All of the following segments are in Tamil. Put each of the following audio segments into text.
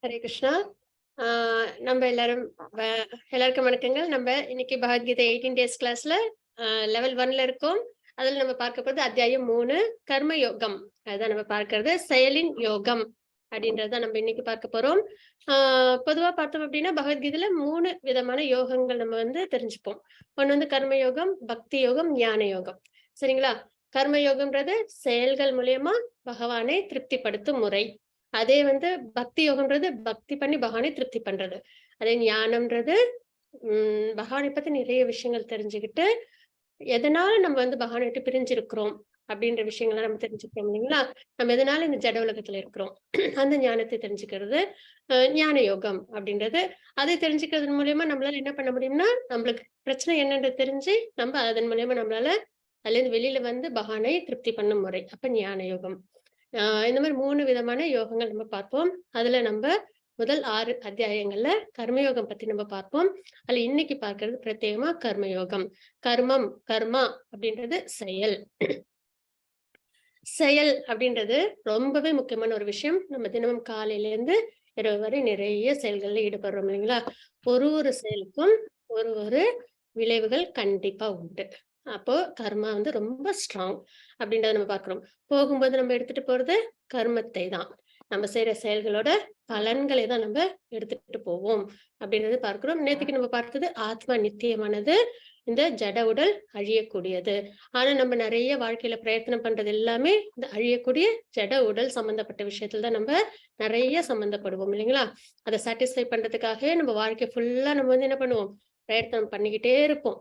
ஹரே கிருஷ்ணா. நம்ம எல்லாருக்கும் வணக்கங்கள். நம்ம இன்னைக்கு பகவத்கீதை 18 டேஸ் கிளாஸ்ல லெவல் 1ல இருக்கோம். அதுல நம்ம பார்க்க போறது அத்தியாயம் 3 கர்ம யோகம். அதுதான் நம்ம பார்க்கிறது செயலின் யோகம் அப்படின்றத நம்ம இன்னைக்கு பார்க்க போறோம். பொதுவா பார்த்தோம் அப்படின்னா பகவத்கீதையில 3 விதமான யோகங்கள் நம்ம தெரிஞ்சுப்போம். ஒண்ணு கர்ம யோகம், பக்தி யோகம், ஞான யோகம். சரிங்களா? கர்ம யோகம்ன்றது செயல்கள் மூலியமா பகவானை திருப்திப்படுத்தும் முறை. அதே பக்தி யோகம்ன்றது பக்தி பண்ணி பகவானை திருப்தி பண்றது. அதே ஞானம்ன்றது பகவானை பத்தி நிறைய விஷயங்கள் தெரிஞ்சுக்கிட்டு, எதனால நம்ம பகவானை விட்டு பிரிஞ்சிருக்கிறோம் அப்படின்ற விஷயங்களை நம்ம தெரிஞ்சுக்கிறோம் இல்லைங்களா? நம்ம எதனால இந்த ஜட உலகத்துல இருக்கிறோம் அந்த ஞானத்தை தெரிஞ்சுக்கிறது ஞான யோகம் அப்படின்றது. அதை தெரிஞ்சுக்கிறது மூலியமா நம்மளால என்ன பண்ண முடியும்னா, நம்மளுக்கு பிரச்சனை என்னன்றது தெரிஞ்சு நம்ம அதன் மூலியமா நம்மளால அதுல இருந்து வெளியில பகவானை திருப்தி பண்ணும் முறை. அப்ப ஞான யோகம். இந்த மாதிரி 3 விதமான யோகங்கள் நம்ம பார்ப்போம். அதுல நம்ம முதல் 6 அத்தியாயங்கள்ல கர்மயோகம் பத்தி நம்ம பார்ப்போம். அதுல இன்னைக்கு பார்க்கிறது பிரத்யேகமா கர்மயோகம். கர்மா அப்படின்றது செயல். செயல் அப்படின்றது ரொம்பவே முக்கியமான ஒரு விஷயம். நம்ம தினமும் காலையில இருந்து இரவு வரை நிறைய செயல்கள்ல ஈடுபடுறோம் இல்லைங்களா? ஒரு செயலுக்கும் ஒரு விளைவுகள் கண்டிப்பா உண்டு. அப்போ கர்மா ரொம்ப ஸ்ட்ராங் அப்படின்றத நம்ம பார்க்கிறோம். போகும்போது நம்ம எடுத்துட்டு போறது கர்மத்தை தான். நம்ம செய்யற செயல்களோட பலன்களை தான் நம்ம எடுத்துட்டு போவோம் அப்படின்றது பார்க்கிறோம். நேத்துக்கு நம்ம பார்த்தது ஆத்மா நித்தியமானது, இந்த ஜட உடல் அழியக்கூடியது. ஆனா நம்ம நிறைய வாழ்க்கையில பிரயத்தனம் பண்றது எல்லாமே இந்த அழியக்கூடிய ஜட உடல் சம்பந்தப்பட்ட விஷயத்துல தான் நம்ம நிறைய சம்பந்தப்படுவோம் இல்லைங்களா? அதை சாட்டிஸ்ஃபை பண்றதுக்காகவே நம்ம வாழ்க்கை ஃபுல்லா நம்ம என்ன பண்ணுவோம், பிரயத்தனம் பண்ணிக்கிட்டே இருப்போம்.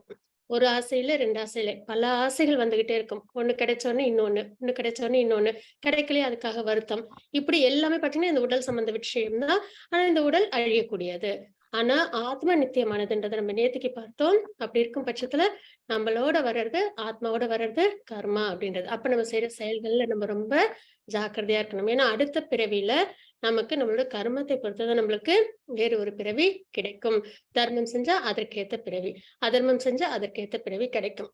ஒரு ஆசையில 2 ஆசையில பல ஆசைகள் வந்துகிட்டே இருக்கும். ஒண்ணு கிடைச்ச உடனே இன்னொன்னு, ஒண்ணு கிடைச்ச உடனே இன்னொன்னு, கிடைக்கலையே அதுக்காக வருத்தம். இப்படி எல்லாமே பார்த்தீங்கன்னா இந்த உடல் சம்பந்த விஷயம் தான். ஆனா இந்த உடல் அழியக்கூடியது. ஆனா ஆத்மா நித்தியமானதுன்றத நம்ம நேத்திக்கு பார்த்தோம். அப்படி இருக்கும் பட்சத்துல நம்மளோட வர்றது ஆத்மாவோட வர்றது கர்மா அப்படின்றது. அப்ப நம்ம செய்யற செயல்கள்ல நம்ம ரொம்ப ஜாக்கிரதையா இருக்கணும். ஏன்னா அடுத்த பிறவியில நமக்கு நம்மளோட கர்மத்தை பொறுத்துதான் நம்மளுக்கு வேறு ஒரு பிறவி கிடைக்கும். தர்மம் செஞ்சா அதற்கேத்த பிறவி, அதர்மம் செஞ்சா அதற்கேத்த பிறவி கிடைக்கும்.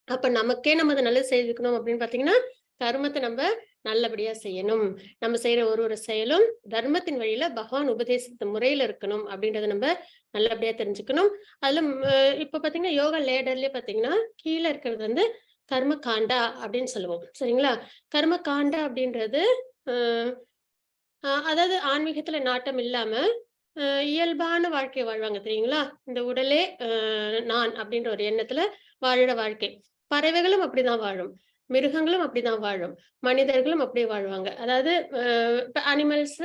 அப்ப நமக்கே நம்ம அதை நல்லது செய்துக்கணும் அப்படின்னு பாத்தீங்கன்னா கர்மத்தை நம்ம நல்லபடியா செய்யணும். நம்ம செய்யற ஒரு செயலும் தர்மத்தின் வழியில பகவான் உபதேசித்த முறையில இருக்கணும் அப்படின்றத நம்ம நல்லபடியா தெரிஞ்சுக்கணும். அதுல இப்ப பாத்தீங்கன்னா யோகா லேடர்லயே பாத்தீங்கன்னா கீழே இருக்கிறது கர்ம காண்டா அப்படின்னு சொல்லுவோம். சரிங்களா? கர்ம காண்டா அப்படின்றது அதாவது ஆன்மீகத்துல நாட்டம் இல்லாம இயல்பான வாழ்க்கை வாழ்வாங்க தெரியுங்களா? இந்த உடலே நான் அப்படின்ற ஒரு எண்ணத்துல வாழுற வாழ்க்கை. பறவைகளும் அப்படிதான் வாழும். மிருகங்களும் அப்படிதான் வாழும். மனிதர்களும் அப்படியே வாழ்வாங்க. அதாவது இப்ப அனிமல்ஸ்,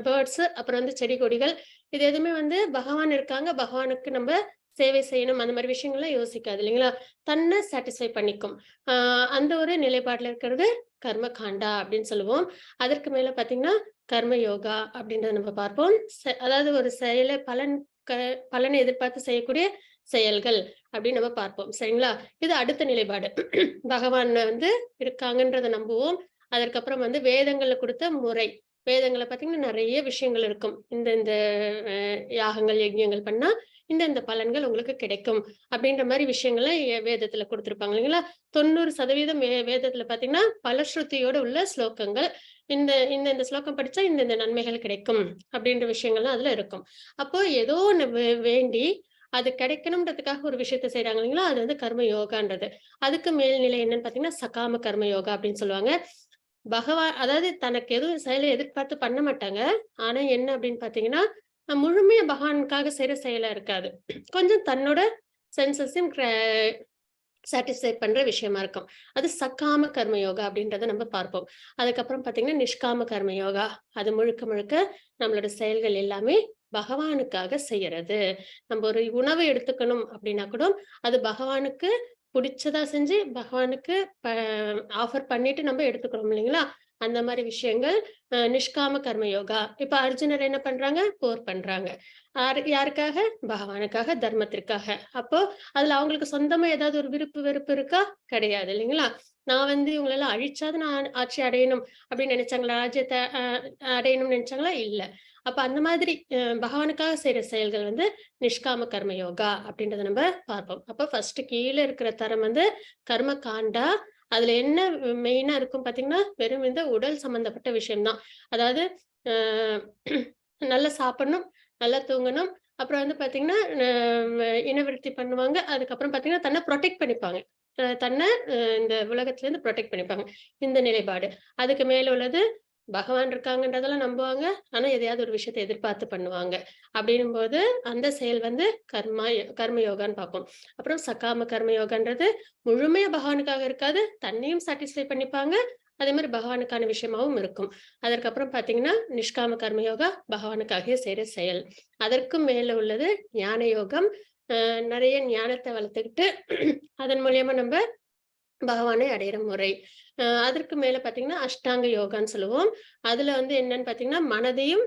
பேர்ட்ஸ் அப்புறம் செடி கொடிகள் இது எதுவுமே பகவான் இருக்காங்க. பகவானுக்கு நம்ம சேவை செய்யணும் அந்த மாதிரி விஷயங்கள்லாம் யோசிக்காது இல்லைங்களா? தன்னை சாட்டிஸ்ஃபை பண்ணிக்கும். அந்த ஒரு நிலைப்பாட்டுல இருக்கிறது கர்ம காண்டா அப்படின்னு சொல்லுவோம். அதற்கு மேல பாத்தீங்கன்னா கர்ம யோகா அப்படின்றத நம்ம பார்ப்போம். அதாவது ஒரு செயலை பலனை எதிர்பார்த்து செய்யக்கூடிய செயல்கள் அப்படின்னு நம்ம பார்ப்போம். சரிங்களா? இது அடுத்த நிலைப்பாடு. பகவான் இருக்காங்கன்றத நம்புவோம். அதற்கப்புறம் வேதங்கள்ல கொடுத்த முறை. வேதங்கள்ல பாத்தீங்கன்னா நிறைய விஷயங்கள் இருக்கும். இந்த யாகங்கள் யஜ்ஞங்கள் பண்ணா இந்த பலன்கள் உங்களுக்கு கிடைக்கும் அப்படின்ற மாதிரி விஷயங்களை வேதத்துல கொடுத்திருப்பாங்க இல்லைங்களா? 90% வேதத்துல பாத்தீங்கன்னா பலஸ்ருதியோட உள்ள ஸ்லோகங்கள். இந்த இந்த ஸ்லோகம் படிச்சா இந்த நன்மைகள் கிடைக்கும் அப்படின்ற விஷயங்கள்லாம் அதுல இருக்கும். அப்போ ஏதோ ஒண்ணு வேண்டி அது கிடைக்கணும்ன்றதுக்காக ஒரு விஷயத்த செய்யறாங்க இல்லைங்களா? அது கர்ம யோகான்றது. அதுக்கு மேல்நிலை என்னன்னு பாத்தீங்கன்னா சகாம கர்ம யோகா அப்படின்னு சொல்லுவாங்க. பகவான் அதாவது தனக்கு எதுவும் செயலை எதிர்பார்த்து பண்ண மாட்டாங்க. ஆனா என்ன அப்படின்னு பாத்தீங்கன்னா முழுமையா பகவானுக்காக செய்யற செயலா இருக்காது. கொஞ்சம் தன்னோட சென்சஸையும் சாட்டிஸ்ஃபை பண்ற விஷயமா இருக்கும். அது சக்காம கர்ம யோகா அப்படின்றத நம்ம பார்ப்போம். அதுக்கப்புறம் பாத்தீங்கன்னா நிஷ்காம கர்ம யோகா. அது முழுக்க முழுக்க நம்மளோட செயல்கள் எல்லாமே பகவானுக்காக செய்யறது. நம்ம ஒரு உணவு எடுத்துக்கணும் அப்படின்னா கூட அது பகவானுக்கு பிடிச்சதா செஞ்சு பகவானுக்கு ஆஃபர் பண்ணிட்டு நம்ம எடுத்துக்கிறோம் இல்லைங்களா? அந்த மாதிரி விஷயங்கள் நிஷ்காம கர்ம யோகா. இப்ப அர்ஜுனர் என்ன பண்றாங்க? போர் பண்றாங்க. யாருக்காக? பகவானுக்காக, தர்மத்திற்காக. அப்போ அதுல அவங்களுக்கு சொந்தமா ஏதாவது ஒரு விருப்பு வெறுப்பு இருக்கா? கிடையாது இல்லைங்களா? நான் இவங்களெல்லாம் அழிச்சாவது நான் ஆட்சி அடையணும் அப்படின்னு நினைச்சாங்களா? ராஜ்யத்தை அடையணும்னு நினைச்சாங்களா? இல்ல. அப்ப அந்த மாதிரி பகவானுக்காக செய்யற செயல்கள் நிஷ்காம கர்ம யோகா அப்படின்றத நம்ம பார்ப்போம். அப்ப ஃபர்ஸ்ட் கீழே இருக்கிற தரம் கர்ம காண்டா. அதுல என்ன மெயினா இருக்கும் பாத்தீங்கன்னா வெறும் உடல் சம்பந்தப்பட்ட விஷயம்தான். அதாவது நல்லா சாப்பிடணும், நல்லா தூங்கணும். அப்புறம் வந்து பார்த்தீங்கன்னா, இனவிருத்தி பண்ணுவாங்க. அதுக்கப்புறம் பார்த்தீங்கன்னா, தன்ன புரொடெக்ட் பண்ணிப்பாங்க. தன்ன இந்த உலகத்துலேருந்து புரொடெக்ட் பண்ணிப்பாங்க. இந்த நிலைப்பாடு. அதுக்கு மேல உள்ளது பகவான் இருக்காங்கன்றதெல்லாம் நம்புவாங்க. ஆனா, எதையாவது ஒரு விஷயத்த எதிர்பார்த்து பண்ணுவாங்க. அப்படின்னும்போது, அந்த செயல் வந்து கர்ம யோகான்னு பார்ப்போம். அப்புறம் சகாம கர்ம யோகான்றது முழுமையா பகவானுக்காக இருக்காது. தன்னையும் சாட்டிஸ்ஃபை பண்ணிப்பாங்க. அதே மாரி பகவானுக்கான விஷயமாவும் இருக்கும். அதற்கப்புறம் பார்த்தீங்கன்னா, நிஷ்காம கர்ம யோகா பகவானுக்காகவே செய்ற செயல். அதற்கும் மேல உள்ளது ஞான யோகம். நெறைய ஞானத்த வளர்த்துக்கிட்டு அதன் மூலியமா நம்ப பகவானை அடையிற முறை. அதற்கு மேல பார்த்தீங்கன்னா, அஷ்டாங்க யோகான்னு சொல்லுவோம். அதுல வந்து என்னன்னு பார்த்தீங்கன்னா, மனதையும்,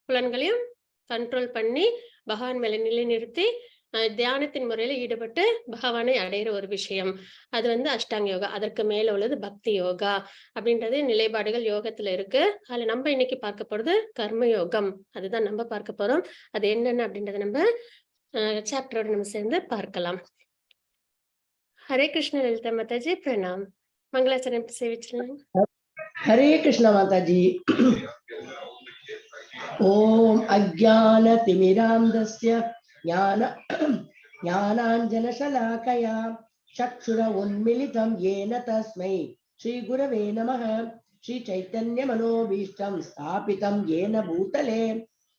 புலன்களையும் கண்ட்ரோல் பண்ணி, பகவான் மேல நிலைநிறுத்தி, தியானத்தின் முறையில ஈடுபட்டு பகவானை அடையிற ஒரு விஷயம். அது வந்து அஷ்டாங்க யோகா. அதற்கு மேல உள்ளது பக்தி யோகா அப்படின்றது நிலைப்பாடுகள் யோகத்துல இருக்கு. அதுல நம்ம இன்னைக்கு பார்க்க போறது கர்ம யோகம். அதுதான் நம்ம பார்க்க போறோம். அது என்னென்ன அப்படின்றத நம்ம சாப்டரோட நம்ம சேர்ந்து பார்க்கலாம். हरे कृष्ण ललिता माता जी प्रणाम। मंगलाचरण सेविचरण। हरे कृष्ण माता जी। ओम अज्ञानतिमिरान्धस्य ज्ञान ज्ञानाञ्जनशलाकया चक्षुर उन्मिलितं येन तस्मै श्रीगुरवे नमः। श्रीचैतन्यमनोभीष्टं स्थापितं येन भूतले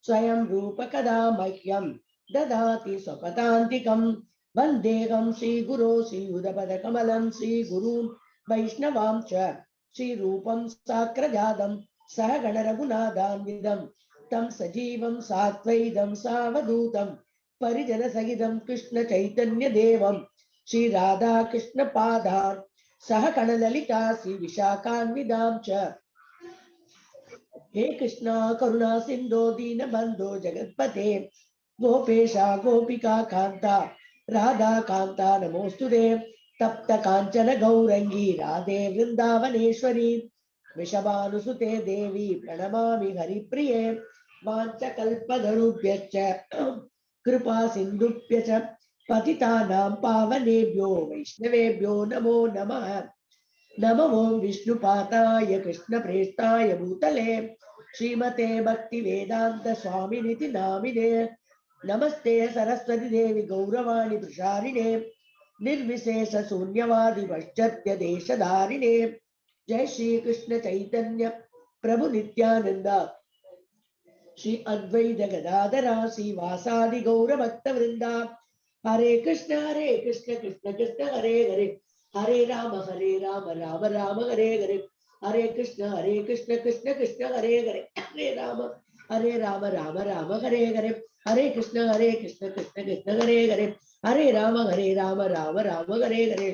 स्वयं रूपकदा मह्यं ददाति स्वपदान्तिकं। वन्देऽहं श्रीगुरो श्रीयुतपदकमलं श्रीगुरून् वैष्णवां च श्रीरूपं साग्रजातं सहगण रघुनाथान्वितं तं सजीवं सात्वैदं सावधूतं परिजन सहितं कृष्ण चैतन्य देवं श्री राधा कृष्ण पादान् सह कणललिता श्री विशाखान्वितां च। हे कृष्णा करुणा सिंधो दीन बंधो जगत्पते गोपेशा गोपिका कांता राधा कांता नमोस्तुते। तप्त कांचन गौरंगी राधे वृंदावनेश्वरी वृषभानुसुते देवी प्रणमामि हरिप्रिये। वाञ्छकल्पतरुभ्यश्च कृपा सिन्धुभ्यश्च पतितानां पावनेभ्यो वैष्णवेभ्यो नमो नमः। नमो विष्णुपादाय कृष्णप्रेष्ठाय भूतले श्रीमते भक्तिवेदान्त स्वामिनिति नामिने। नमस्ते सरस्वती देवी गौरवाणी प्रसारिणे निर्विशेष शून्यवादी पाश्चात्य देशधारिणे। जय श्री कृष्ण चैतन्य प्रभु नित्यानंद श्री अद्वैत गदाधरा श्रीवासादि गौर भक्त वृंदा। हरे कृष्ण कृष्ण कृष्ण हरे हरे हरे राम राम राम हरे हरे हरे कृष्ण कृष्ण कृष्ण हरे हरे हरे राम राम हरे हरे हरे कृष्ण कृष्ण कृष्ण हरे हरे हरे राम राम हरे हरे।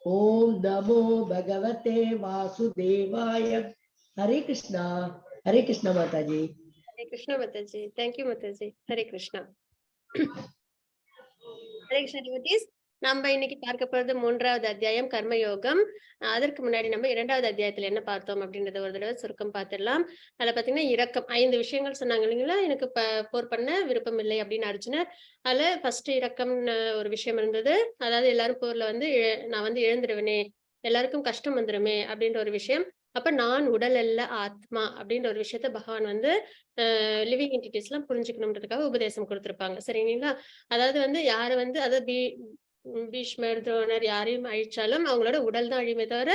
ओम नमो भगवते वासुदेवाय। हरे कृष्णा माता जी। हरे कृष्ण माता जी। थैंक यू माता जी। हरे कृष्णा। हरे कृष्ण डिवोटीஸ், நம்ம இன்னைக்கு பார்க்க போறது 3வது அத்தியாயம் கர்ம யோகம். அதற்கு முன்னாடி நம்ம 2வது அத்தியாயத்துல என்ன பார்த்தோம் அப்படின்றத ஒரு தடவை சுருக்கம் பார்த்துடலாம். அதுல பாத்தீங்கன்னா இரக்கம் 5 விஷயங்கள் சொன்னாங்க இல்லைங்களா? எனக்கு போர் பண்ண விருப்பம் இல்லை அப்படின்னு அர்ஜுனர். அதுல ஃபர்ஸ்ட் இரக்கம்னு ஒரு விஷயம் இருந்தது. அதாவது எல்லாரும் போர்ல வந்து நான் வந்து இழந்துருவேனே, எல்லாருக்கும் கஷ்டம் வந்துருமே அப்படின்ற ஒரு விஷயம். அப்ப நான் உடல் அல்ல ஆத்மா அப்படின்ற ஒரு விஷயத்த பகவான் வந்து லிவிங் என்டிட்டிஸ் எல்லாம் புரிஞ்சுக்கணும்ன்றதுக்காக உபதேசம் கொடுத்திருப்பாங்க. சரிங்களா? அதாவது வந்து யாரு வந்து அதாவது பீஷ்மர், துரோணர் யாரையும் அழிச்சாலும் அவங்களோட உடல் தான் அழியுமே தவிர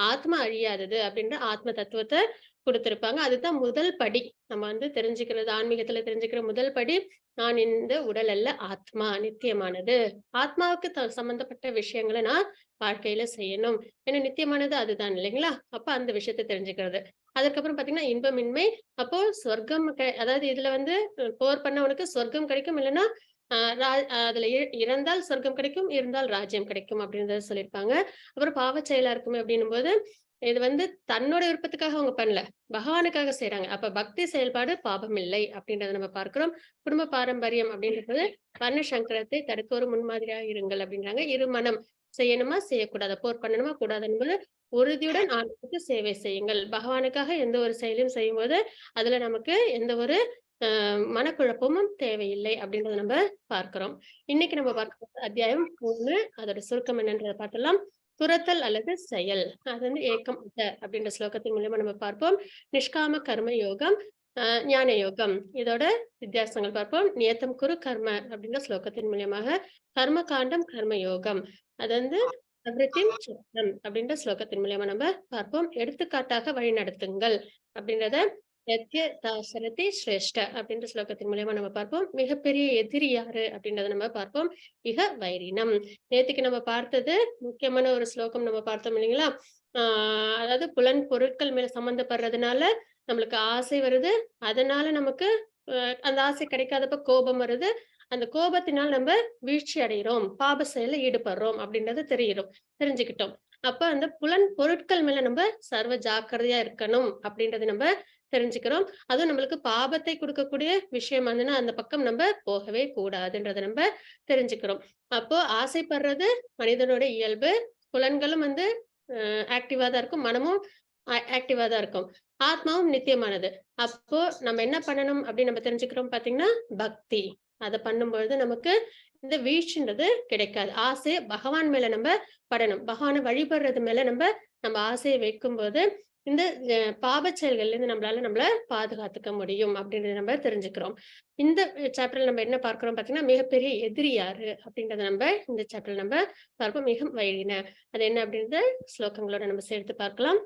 ஆத்மா அழியாதது அப்படின்ற ஆத்ம தத்துவத்தை கொடுத்திருப்பாங்க. அதுதான் முதல் படி. நம்ம வந்து தெரிஞ்சுக்கிறது ஆன்மீகத்துல தெரிஞ்சுக்கிற முதல் படி, நான் இந்த உடல் அல்ல ஆத்மா நித்தியமானது. ஆத்மாவுக்கு சம்பந்தப்பட்ட விஷயங்களை நான் வாழ்க்கையில செய்யணும். ஏன்னா நித்தியமானது அதுதான் இல்லைங்களா? அப்ப அந்த விஷயத்த தெரிஞ்சுக்கிறது. அதுக்கப்புறம் பாத்தீங்கன்னா இன்பமின்மை. அப்போ சொர்க்கம் அதாவது இதுல வந்து போர் பண்ணவனுக்கு சொர்க்கம் கிடைக்கும், இல்லைன்னா அதுல இறந்தால் சொர்க்கம் கிடைக்கும், இருந்தால் ராஜ்யம் கிடைக்கும் அப்படின்றத சொல்லியிருப்பாங்க. அப்புறம் பாவச் செயலா இருக்குமே அப்படின்னும் போது இது வந்து தன்னோட விருப்பத்துக்காக அவங்க பண்ணல, பகவானுக்காக செய்யறாங்க. அப்ப பக்தி செயல்பாடு பாபம் இல்லை அப்படின்றத நம்ம பார்க்கிறோம். குடும்ப பாரம்பரியம் அப்படின்றது வர்ண சங்கரத்தை தடுக்க ஒரு முன்மாதிரியாக இருங்கள் அப்படின்றாங்க. இருமனம் செய்யணுமா செய்யக்கூடாது, போர் பண்ணணுமா கூடாது என்பது உறுதியுடன் ஆண்டுக்கு சேவை செய்யுங்கள். பகவானுக்காக எந்த ஒரு செயலையும் செய்யும் போது அதுல நமக்கு எந்த ஒரு மனக்குழப்பமும் தேவையில்லை அப்படின்றத நம்ம பார்க்கிறோம். இன்னைக்கு நம்ம பார்க்க அத்தியாயம் 3, அதோட சுருக்கம் என்னன்றதை பார்க்கலாம். துரத்தல் அல்லது செயல். அது வந்து ஏக்கம் அப்படின்ற ஸ்லோகத்தின் மூலியமா நம்ம பார்ப்போம். நிஷ்காம கர்ம யோகம். ஞான யோகம். இதோட வித்தியாசங்கள் பார்ப்போம். நியத்தம் குரு கர்ம அப்படின்ற ஸ்லோகத்தின் மூலியமாக கர்ம காண்டம் கர்ம யோகம். அது வந்து பிரவருத்திம் சித்தம் அப்படின்ற ஸ்லோகத்தின் மூலியமா நம்ம பார்ப்போம். எடுத்துக்காட்டாக வழிநடத்துங்கள் அப்படின்றத யத்ய தாசரதி சிரேஷ்ட அப்படின்ற ஸ்லோகத்தின் மூலியமா நம்ம பார்ப்போம். மிகப்பெரிய எதிரி யாரு அப்படின்றத நம்ம பார்ப்போம். இக வைரினம். நேத்துக்கு நம்ம பார்த்தது முக்கியமான ஒரு ஸ்லோகம் நம்ம பார்த்தோம் இல்லைங்களா? அதாவது புலன் பொருட்கள் மேல சம்பந்தப்படுறதுனால நம்மளுக்கு ஆசை வருது. அதனால நமக்கு அந்த ஆசை கிடைக்காதப்ப கோபம் வருது. அந்த கோபத்தினால் நம்ம வீழ்ச்சி அடைகிறோம். பாப செயல்ல ஈடுபடுறோம் அப்படின்றது தெரிஞ்சுக்கிட்டோம். அப்ப அந்த புலன் பொருட்கள் மேல நம்ம சர்வ ஜாக்கிரதையா இருக்கணும் அப்படின்றத நம்ம தெரிஞ்சுக்கிறோம். அதுவும் நம்மளுக்கு பாபத்தை கொடுக்கக்கூடிய விஷயம் வந்துன்னா அந்த பக்கம் நம்ம போகவே கூடாதுன்றத நம்ம தெரிஞ்சுக்கிறோம். அப்போ ஆசைப்படுறது மனிதனோட இயல்பு. புலன்களும் வந்து ஆக்டிவா தான் இருக்கும். மனமும் ஆக்டிவா தான் இருக்கும். ஆத்மாவும் நித்தியமானது. அப்போ நம்ம என்ன பண்ணணும் அப்படின்னு நம்ம தெரிஞ்சுக்கிறோம் பாத்தீங்கன்னா பக்தி. அத பண்ணும்பொழுது நமக்கு இந்த வீழ்ச்சின்றது கிடைக்காது. ஆசை பகவான் மேல நம்ம படணும். பகவானை வழிபடுறது மேல நம்ம ஆசையை வைக்கும்போது இந்த பாப செயல்கள்ல இருந்து நம்மள பாதுகாத்துக்க முடியும் அப்படின்றத நம்ம தெரிஞ்சுக்கிறோம். இந்த சாப்டர்ல நம்ம என்ன பார்க்கிறோம் பாத்தீங்கன்னா மிகப்பெரிய எதிரி யாரு அப்படின்றத நம்ம இந்த சாப்டர்ல நம்ம பார்ப்போம். மிக வைரின அது என்ன அப்படின்றத ஸ்லோகங்களோட நம்ம சேர்த்து பார்க்கலாம்.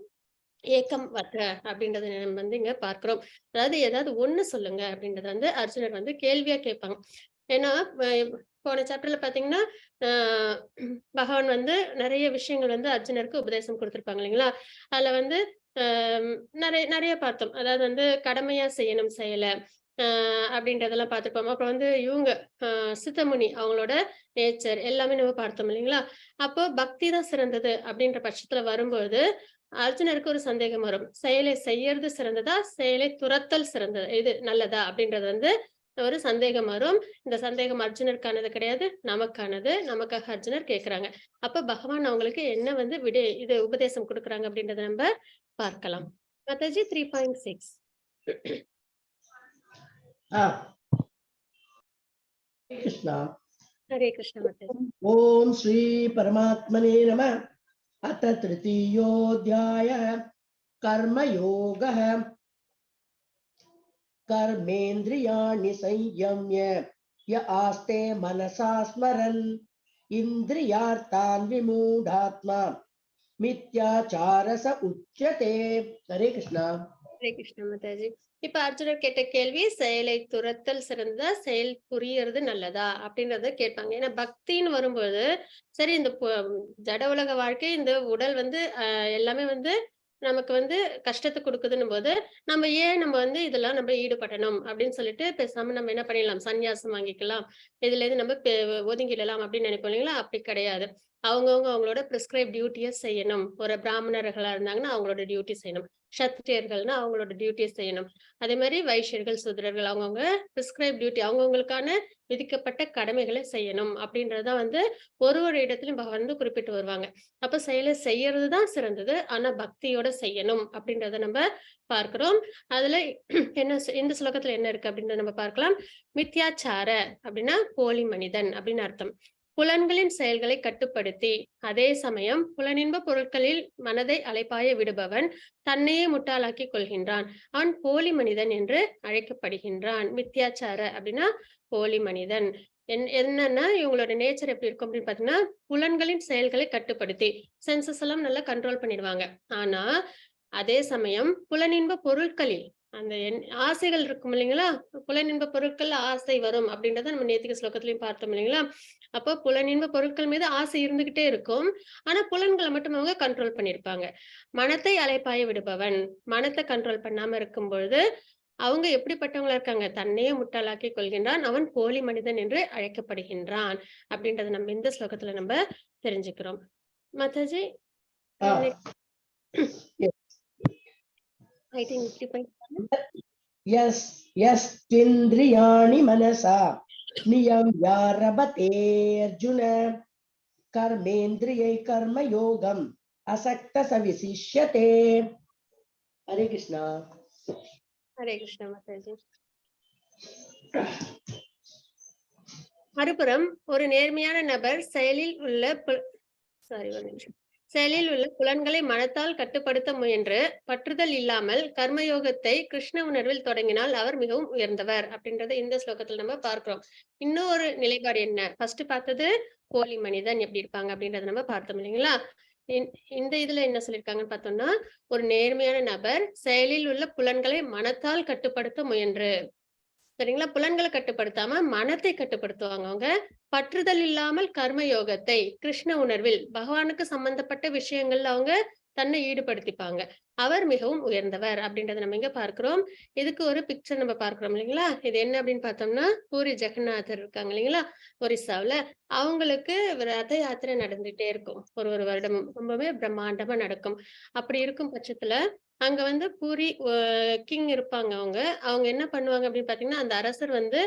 ஏக்கம் வத்ர அப்படின்றத நம்ம வந்து இங்க பார்க்கிறோம். அதாவது ஏதாவது ஒண்ணு சொல்லுங்க அப்படின்றத வந்து அர்ஜுனர் வந்து கேள்வியா கேட்பாங்க. ஏன்னா போன சாப்டர்ல பாத்தீங்கன்னா ஆஹ் பகவான் வந்து நிறைய விஷயங்கள் வந்து அர்ஜுனருக்கு உபதேசம் கொடுத்திருப்பாங்க இல்லைங்களா? அதுல வந்து நிறைய நிறைய பார்த்தோம். அதாவது வந்து கடமையா செய்யணும் செயல அப்படின்றதெல்லாம் பார்த்திருப்போம். அப்புறம் வந்து இவங்க சித்தமுனி அவங்களோட நேச்சர் எல்லாமே நம்ம பார்த்தோம் இல்லைங்களா? அப்போ பக்தி தான் சிறந்தது அப்படின்ற பட்சத்துல வரும்போது அர்ஜுனருக்கு ஒரு சந்தேகம் வரும். செயலை செய்யறது சிறந்ததா? செயலை துரத்தல் சிறந்தது இது நல்லதா? அப்படின்றது வந்து ஒரு சந்தேகம் வரும். இந்த சந்தேகம் அர்ஜுனருக்கானது கிடையாது, நமக்கானது. நமக்காக அர்ஜுனர் கேட்கிறாங்க. அப்ப பகவான் அவங்களுக்கு என்ன வந்து இது உபதேசம் கொடுக்குறாங்க அப்படின்றத நம்ம பார்க்கலாம். மாதாஜி 3.6 கிருஷ்ணா. ஹரே கிருஷ்ண மாதாஜி. ஓம் ஸ்ரீ பரமாத்மனே நம. அத திருத்தீயோऽध्याय कर्मयोगः. कर्मेन्द्रियाणि संयम्य य आस्ते मनसा स्मरन् इन्द्रियार्थान् विमूढात्मा மித்யாச்சாரச உச்சதே. ஹரே கிருஷ்ணா. ஹரே கிருஷ்ண மாதாஜி. இப்ப அர்ஜுனர் கேட்ட கேள்வி செயலை துரத்தல் சிறந்ததா செயல் புரியறது நல்லதா அப்படின்றத கேட்பாங்க. ஏன்னா பக்தின்னு வரும்போது சரி இந்த ஜட உலக வாழ்க்கை இந்த உடல் வந்து எல்லாமே வந்து நமக்கு வந்து கஷ்டத்தை கொடுக்குதுன்னும் போது நம்ம வந்து இதெல்லாம் நம்ம ஈடுபடணும் அப்படின்னு சொல்லிட்டு பேசாம நம்ம என்ன பண்ணிடலாம் சன்னியாசம் வாங்கிக்கலாம் இதுல இருந்து நம்ம ஒதுங்கிடலாம் அப்படின்னு நினைப்போம் இல்லைங்களா? அப்படி கிடையாது. அவங்களோட பிரிஸ்கிரைப் டியூட்டியை செய்யணும். ஒரு பிராமணர்களா இருந்தாங்கன்னா அவங்களோட டியூட்டி செய்யணும். சத்திரியர்கள்னா அவங்களோட டியூட்டியை செய்யணும். அதே மாதிரி வைஷ்யர்கள் சூத்திரர்கள் அவங்கவுங்க பிரிஸ்கிரைப் டியூட்டி அவங்கவுங்களுக்கான விதிக்கப்பட்ட கடமைகளை செய்யணும் அப்படின்றதான் வந்து ஒரு இடத்துலயும் பகவான் வந்து குறிப்பிட்டு வருவாங்க. அப்ப செயலை செய்யறதுதான் சிறந்தது. ஆனா பக்தியோட செய்யணும் அப்படின்றத நம்ம பார்க்கிறோம். அதுல என்ன இந்த ஸ்லோகத்துல என்ன இருக்கு அப்படின்றத நம்ம பார்க்கலாம். மித்யாச்சார அப்படின்னா போலி மனிதன் அப்படின்னு அர்த்தம். புலன்களின் செயல்களை கட்டுப்படுத்தி அதே சமயம் புலனின்ப பொருட்களில் மனதை அலைப்பாய விடுபவன் தன்னையே முட்டாளாக்கி கொள்கின்றான். அவன் போலி மனிதன் என்று அழைக்கப்படுகின்றான். மித்யாச்சார அப்படின்னா போலி மனிதன். என்னன்னா இவங்களோட நேச்சர் எப்படி இருக்கும் அப்படின்னு பாத்தீங்கன்னா புலன்களின் செயல்களை கட்டுப்படுத்தி சென்சஸ் எல்லாம் நல்லா கண்ட்ரோல் பண்ணிடுவாங்க. ஆனா அதே சமயம் புலனின்ப பொருட்களில் அந்த ஆசைகள் இருக்கும் இல்லைங்களா? புலனின்ப பொருட்கள் ஆசை வரும் அப்படின்றத நம்ம நேத்திக ஸ்லோகத்திலையும் பார்த்தோம் இல்லைங்களா? அப்போ புலனின்ப பொருட்கள் மீது ஆசை இருந்துகிட்டே இருக்கும். ஆனா புலன்களை மட்டும் அவங்க கண்ட்ரோல் பண்ணிருப்பாங்க. மனத்தை அலைப்பாய விடுபவன் மனத்தை கண்ட்ரோல் பண்ணாம இருக்கும் பொழுது அவங்க எப்படிப்பட்டவங்களா இருக்காங்க? தன்னையே முட்டாளாக்கி கொள்கின்றான். அவன் போலி மனிதன் என்று அழைக்கப்படுகின்றான் அப்படின்றத நம்ம இந்த ஸ்லோகத்துல நம்ம தெரிஞ்சுக்கிறோம். Mataji I think 3.7. Yes, இந்திரியாணி மனசா நியம்யாரபதே அர்ஜுன கர்மேந்திரியை கர்மயோகம் அசக்த சவிசிஷ்யதே. ஹரே கிருஷ்ணா. ஹரே கிருஷ்ணா மாதாஜி. மறுபுறம் ஒரு நேர்மையான நபர் செயலில் உள்ள செயலில் உள்ள புலன்களை மனத்தால் கட்டுப்படுத்த முயன்று பற்றுதல் இல்லாமல் கர்மயோகத்தை கிருஷ்ண உணர்வில் தொடங்கினால் அவர் மிகவும் உயர்ந்தவர் அப்படின்றத இந்த ஸ்லோகத்துல நம்ம பார்க்கிறோம். இன்னொரு நிலைப்பாடு என்ன? ஃபர்ஸ்ட் பார்த்தது போலி மனிதன் எப்படி இருப்பாங்க அப்படின்றத நம்ம பார்த்தோம் இல்லைங்களா? இந்த இதுல என்ன சொல்லியிருக்காங்கன்னு பார்த்தோம்னா, ஒரு நேர்மையான நபர் செயலில் உள்ள புலன்களை மனத்தால் கட்டுப்படுத்த முயன்று, சரிங்களா? புலன்களை கட்டுப்படுத்தாம மனத்தை கட்டுப்படுத்துவாங்க அவங்க. பற்றுதல் இல்லாமல் கர்ம யோகத்தை கிருஷ்ண உணர்வில் பகவானுக்கு சம்பந்தப்பட்ட விஷயங்கள்ல அவங்க தன்னை ஈடுபடுத்திப்பாங்க. அவர் மிகவும் உயர்ந்தவர் அப்படின்றத நம்ம இங்க பார்க்கிறோம். இதுக்கு ஒரு பிக்சர் நம்ம பார்க்கிறோம் இல்லைங்களா? இது என்ன அப்படின்னு பார்த்தோம்னா, பூரி ஜெகநாதர் இருக்காங்க இல்லைங்களா? ஒரிசாவுல. அவங்களுக்கு ரத யாத்திரை நடந்துட்டே இருக்கும். ஒரு வருடமும் ரொம்பவே பிரம்மாண்டமா நடக்கும். அப்படி இருக்கும் பட்சத்துல அங்க வந்து பூரி கிங் இருப்பாங்க அவங்க. அவங்க என்ன பண்ணுவாங்க அப்படின்னு பார்த்தீங்கன்னா, அந்த அரசர் வந்து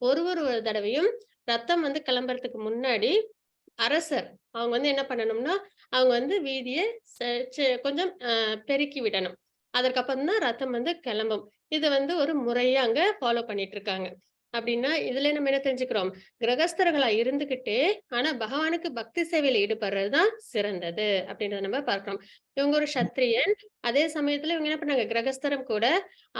ஒரு தடவையும் ரத்தம் வந்து கிளம்புறதுக்கு முன்னாடி அரசர் அவங்க வந்து என்ன பண்ணணும்னா, அவங்க வந்து வீதிய ச செ கொஞ்சம் பெருக்கி விடணும். அதற்கப்புறம் தான் ரத்தம் வந்து கிளம்பும். இது வந்து ஒரு முறையா அங்க ஃபாலோ பண்ணிட்டு இருக்காங்க. அப்டின்னா, இதுல நம்ம என்ன தெரிஞ்சுக்கிறோம்? கிரகஸ்தர்களா இருந்துகிட்டே, ஆனா பகவானுக்கு பக்தி சேவையில ஈடுபடுறது தான் சிறந்தது அப்டின்றத நம்ம பார்க்கிறோம். இவங்க ஒரு சத்திரியன். அதே சமயத்துல இவங்க என்ன பண்ணாங்க? கிரகஸ்தரும் கூட.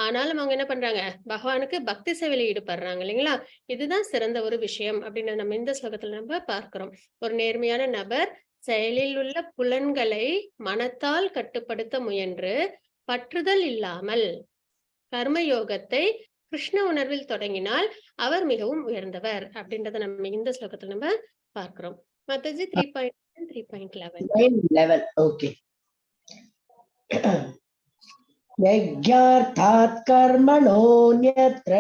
ஆனாலும் அவங்க என்ன பண்றாங்க? பகவானுக்கு பக்தி சேவையில ஈடுபடுறாங்க இல்லைங்களா? இதுதான் சிறந்த ஒரு விஷயம் அப்டின்றத நம்ம இந்த ஸ்லோகத்துல நம்ம பார்க்கிறோம். ஒரு நேர்மையான நபர் செயலில் உள்ள புலன்களை மனத்தால் கட்டுப்படுத்த முயன்று பற்றுதல் இல்லாமல் கர்மயோகத்தை கிருஷ்ண உணர்வில் தொடங்கினால் அவர் மிகவும் உயர்ந்தவர் அப்படின்றத நம்ம இந்த ஸ்லோகத்துல நம்ம பார்க்கிறோம். மத்தஜி 3.10 3.11 11. Okay. यज्ञार्थात् कर्मणोऽन्यत्र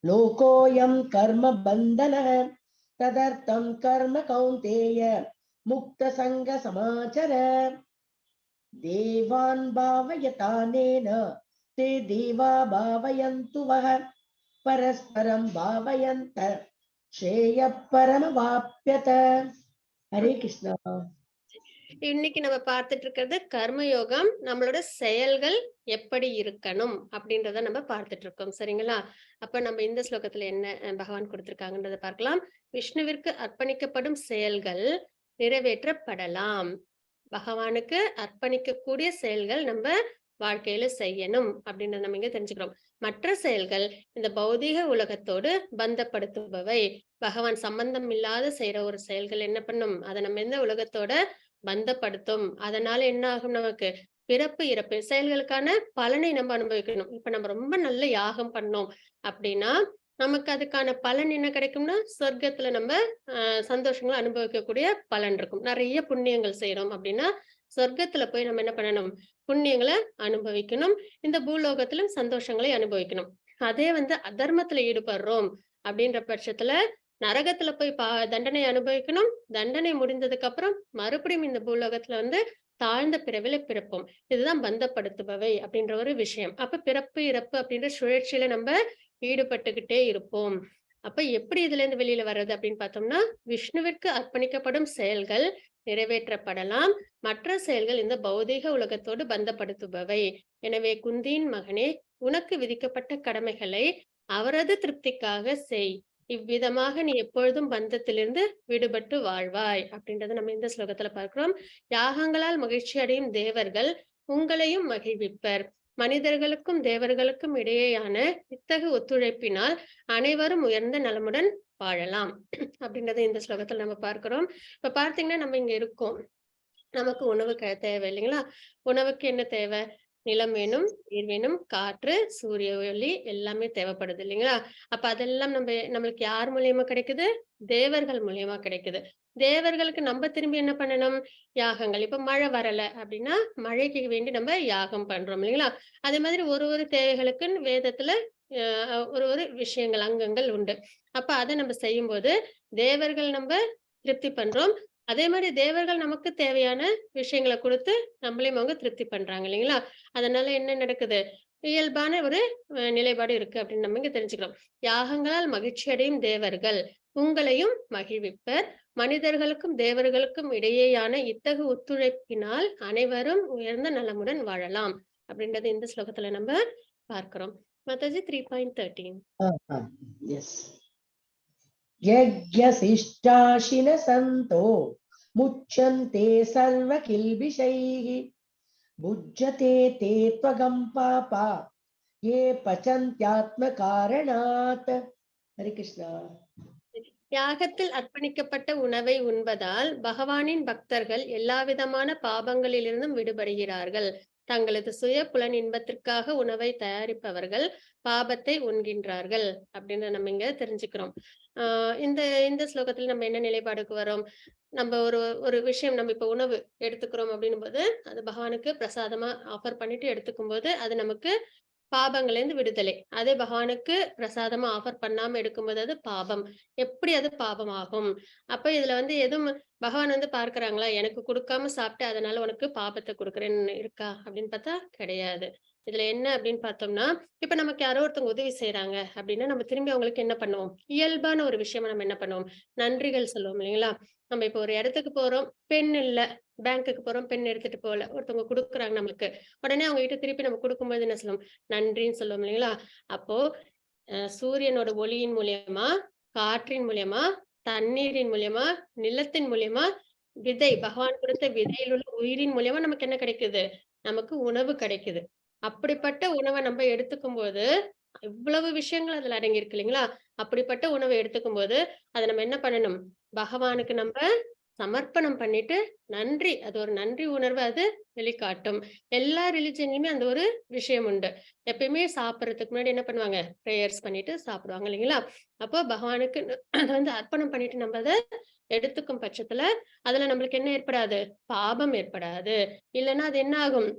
लोकोऽयं कर्म बन्धनः तदर्थं कर्म कौन्तेय मुक्तसङ्गसमाचर देवान् भावयतानेन ते देवा भावयन्तु वः परस्परं भावयन्त श्रेयः परमवाप्यत. हरे कृष्णा. இன்னைக்கு நம்ம பார்த்துட்டு இருக்கிறது கர்மயோகம். நம்மளோட செயல்கள் எப்படி இருக்கணும் அப்படின்றத நம்ம பார்த்துட்டு இருக்கோம். சரிங்களா? அப்ப நம்ம இந்த ஸ்லோகத்துல என்ன பகவான் கொடுத்திருக்காங்கன்றத பார்க்கலாம். விஷ்ணுவிற்கு அர்ப்பணிக்கப்படும் செயல்கள் நிறைவேற்றப்படலாம். பகவானுக்கு அர்ப்பணிக்கக்கூடிய செயல்கள் நம்ம வாழ்க்கையில செய்யணும் அப்படின்றத நம்ம இங்க தெரிஞ்சுக்கிறோம். மற்ற செயல்கள் இந்த பௌதீக உலகத்தோடு பந்தப்படுத்துபவை. பகவான் சம்பந்தம் இல்லாத செய்யற ஒரு செயல்கள் என்ன பண்ணும்? அதை நம்ம எந்த உலகத்தோட பந்தப்படுத்தும். அதனால என்ன ஆகும் நமக்கு? பிறப்பு, இறப்பு செயல்களுக்கான பலனை நம்ம அனுபவிக்கணும். இப்ப நம்ம ரொம்ப நல்ல யாகம் பண்ணோம் அப்படின்னா, நமக்கு அதுக்கான பலன் என்ன கிடைக்கும்னா, சொர்க்கத்துல நம்ம சந்தோஷங்களை அனுபவிக்கக்கூடிய பலன் இருக்கும். நிறைய புண்ணியங்கள் செய்யறோம் அப்படின்னா, சொர்க்கத்துல போய் நம்ம என்ன பண்ணணும்? புண்ணியங்களை அனுபவிக்கணும். இந்த பூலோகத்திலும் சந்தோஷங்களை அனுபவிக்கணும். அதே வந்து அதர்மத்துல ஈடுபடுறோம் அப்படின்ற பட்சத்துல நரகத்துல போய் தண்டனை அனுபவிக்கணும். தண்டனை முடிந்ததுக்கு அப்புறம் மறுபடியும் இந்த பூலோகத்துல வந்து தாழ்ந்த பிறவில பிறப்போம். இதுதான் பந்தப்படுத்துபவை அப்படின்ற ஒரு விஷயம். அப்ப பிறப்பு, இறப்பு அப்படின்ற சுழற்சியில நம்ம ஈடுபட்டுக்கிட்டே இருப்போம். அப்ப எப்படி இதுல இருந்து வெளியில வர்றது அப்படின்னு பார்த்தோம்னா, விஷ்ணுவிற்கு அர்ப்பணிக்கப்படும் செயல்கள் நிறைவேற்றப்படலாம். மற்ற செயல்கள் இந்த பௌதீக உலகத்தோடு பந்தப்படுத்துபவை. எனவே குந்தியின் மகனே, உனக்கு விதிக்கப்பட்ட கடமைகளை அவரது திருப்திக்காக செய். இவ்விதமாக நீ எப்பொழுதும் பந்தத்திலிருந்து விடுபட்டு வாழ்வாய் அப்படின்றத நம்ம இந்த ஸ்லோகத்துல பார்க்கிறோம். யாகங்களால் மகிழ்ச்சி அடையும் தேவர்கள் உங்களையும் மகிழ்விப்பர். மனிதர்களுக்கும் தேவர்களுக்கும் இடையேயான இத்தகு ஒத்துழைப்பினால் அனைவரும் உயர்ந்த நலமுடன் வாழலாம் அப்படின்றத இந்த ஸ்லோகத்துல நம்ம பார்க்கிறோம். இப்ப பார்த்தீங்கன்னா நம்ம இங்க இருக்கோம். நமக்கு உணவு தேவை இல்லைங்களா? உணவுக்கு என்ன தேவை? நிலம் வேணும், நீர் வேணும், காற்று, சூரிய ஒளி எல்லாமே தேவைப்படுது இல்லைங்களா? அப்ப அதெல்லாம் நம்மளுக்கு யார் மூலியமா கிடைக்குது? தேவர்கள் மூலியமா கிடைக்குது. தேவர்களுக்கு நம்ம திரும்பி என்ன பண்ணணும்? யாகங்கள். இப்ப மழை வரல அப்படின்னா மழைக்கு வேண்டி நம்ம யாகம் பண்றோம் இல்லைங்களா? அதே மாதிரி ஒரு தேவைகளுக்குன்னு வேதத்துல ஒரு விஷயங்கள் அங்கங்கள் உண்டு. அப்ப அதை நம்ம செய்யும்போது தேவர்கள் நம்ம திருப்தி பண்றோம். அதே மாதிரி தேவர்கள் நமக்கு தேவையான விஷயங்களை கொடுத்து நம்மளையும் அவங்க திருப்தி பண்றாங்க இல்லைங்களா? அதனால என்ன நடக்குது? இயல்பான ஒரு நிலைப்பாடு இருக்கு அப்படின்னு நம்ம இங்க தெரிஞ்சுக்கிறோம். யாகங்களால் மகிழ்ச்சி அடையும் தேவர்கள் உங்களையும் மகிழ்விப்பர். மனிதர்களுக்கும் தேவர்களுக்கும் இடையேயான இத்தகு ஒத்துழைப்பினால் அனைவரும் உயர்ந்த நலமுடன் வாழலாம் அப்படின்றது இந்த ஸ்லோகத்துல நம்ம பார்க்கிறோம். மாதாஜி 3.13. Yes. यज्ञशिष्टाशिन सन्तो मुच्यन्ते सर्वकिल्बिषैः भुज्यते ते त्वगं पापा ये पचन्त्यात्मकारणात्. हरे कृष्णा. யாகத்தில் அர்ப்பணிக்கப்பட்ட உணவை உண்பதால் பகவானின் பக்தர்கள் எல்லாவிதமான பாபங்களிலிருந்தும் விடுபடுகிறார்கள். தங்களது சுய புலன் இன்பத்திற்காக உணவை தயாரிப்பவர்கள் பாபத்தை உண்கின்றார்கள் அப்படின்னு நம்ம இங்க தெரிஞ்சுக்கிறோம். இந்த இந்த ஸ்லோகத்துல நம்ம என்ன நிலைப்பாடுக்கு வரோம்? நம்ம ஒரு ஒரு விஷயம் நம்ம இப்ப உணவு எடுத்துக்கிறோம் அப்படின்னும் போது அது பகவானுக்கு பிரசாதமா ஆஃபர் பண்ணிட்டு எடுத்துக்கும் போது அது நமக்கு பாபங்கள்லேருந்து விடுதலை. அதே பகவானுக்கு பிரசாதமா ஆஃபர் பண்ணாம எடுக்கும்போது அது பாபம். எப்படி அது பாபம் ஆகும்? அப்ப இதுல வந்து எதுவும் பகவான் வந்து பார்க்கிறாங்களா? எனக்கு குடுக்காம சாப்பிட்டு அதனால உனக்கு பாபத்த குடுக்குறேன்னு இருக்கா? அப்படின்னு பார்த்தா கிடையாது. இதுல என்ன அப்படின்னு பார்த்தோம்னா, இப்ப நமக்கு யாரோ ஒருத்தவங்க உதவி செய்றாங்க அப்படின்னா, நம்ம திரும்பி அவங்களுக்கு என்ன பண்ணுவோம்? இயல்பான ஒரு விஷயமா நம்ம என்ன பண்ணுவோம்? நன்றிகள் சொல்லுவோம் இல்லைங்களா? நம்ம இப்ப ஒரு இடத்துக்கு போறோம், பென் இல்ல. பேங்க்குக்கு போறோம், பென் எடுத்துட்டு போகல. ஒருத்தவங்க குடுக்குறாங்க நமக்கு. உடனே அவங்க கிட்ட திருப்பி நம்ம குடுக்கும்போது என்ன சொல்லுவோம்? நன்றின்னு சொல்லுவோம் இல்லைங்களா? அப்போ சூரியனோட ஒளியின் மூலியமா, காற்றின் மூலியமா, தண்ணீரின் மூலியமா, நிலத்தின் மூலியமா, விதை பகவான் கொடுத்த விதையில் உள்ள உயிரின் மூலியமா நமக்கு என்ன கிடைக்குது? நமக்கு உணவு கிடைக்குது. அப்படிப்பட்ட உணவ நம்ம எடுத்துக்கும்போது, இவ்வளவு விஷயங்கள் அதுல அடங்கியிருக்கு இல்லைங்களா? அப்படிப்பட்ட உணவ எடுத்துக்கும்போது, அத நம்ம என்ன பண்ணணும்? பகவானுக்கு நம்ப சமர்ப்பணம் பண்ணிட்டு, நன்றி. அது ஒரு நன்றி உணர்வ அது வெளிக்காட்டும். எல்லா ரிலிஜன்லயுமே அந்த ஒரு விஷயம் உண்டு. எப்பயுமே சாப்பிடுறதுக்கு முன்னாடி என்ன பண்ணுவாங்க? பிரேயர்ஸ் பண்ணிட்டு சாப்பிடுவாங்க இல்லைங்களா? அப்போ பகவானுக்கு அத வந்து அர்ப்பணம் பண்ணிட்டு நம்ம அத எடுத்துக்கும் பட்சத்துல, அதுல நம்மளுக்கு என்ன ஏற்படாது? பாபம் ஏற்படாது. இல்லன்னா அது என்ன ஆகும்?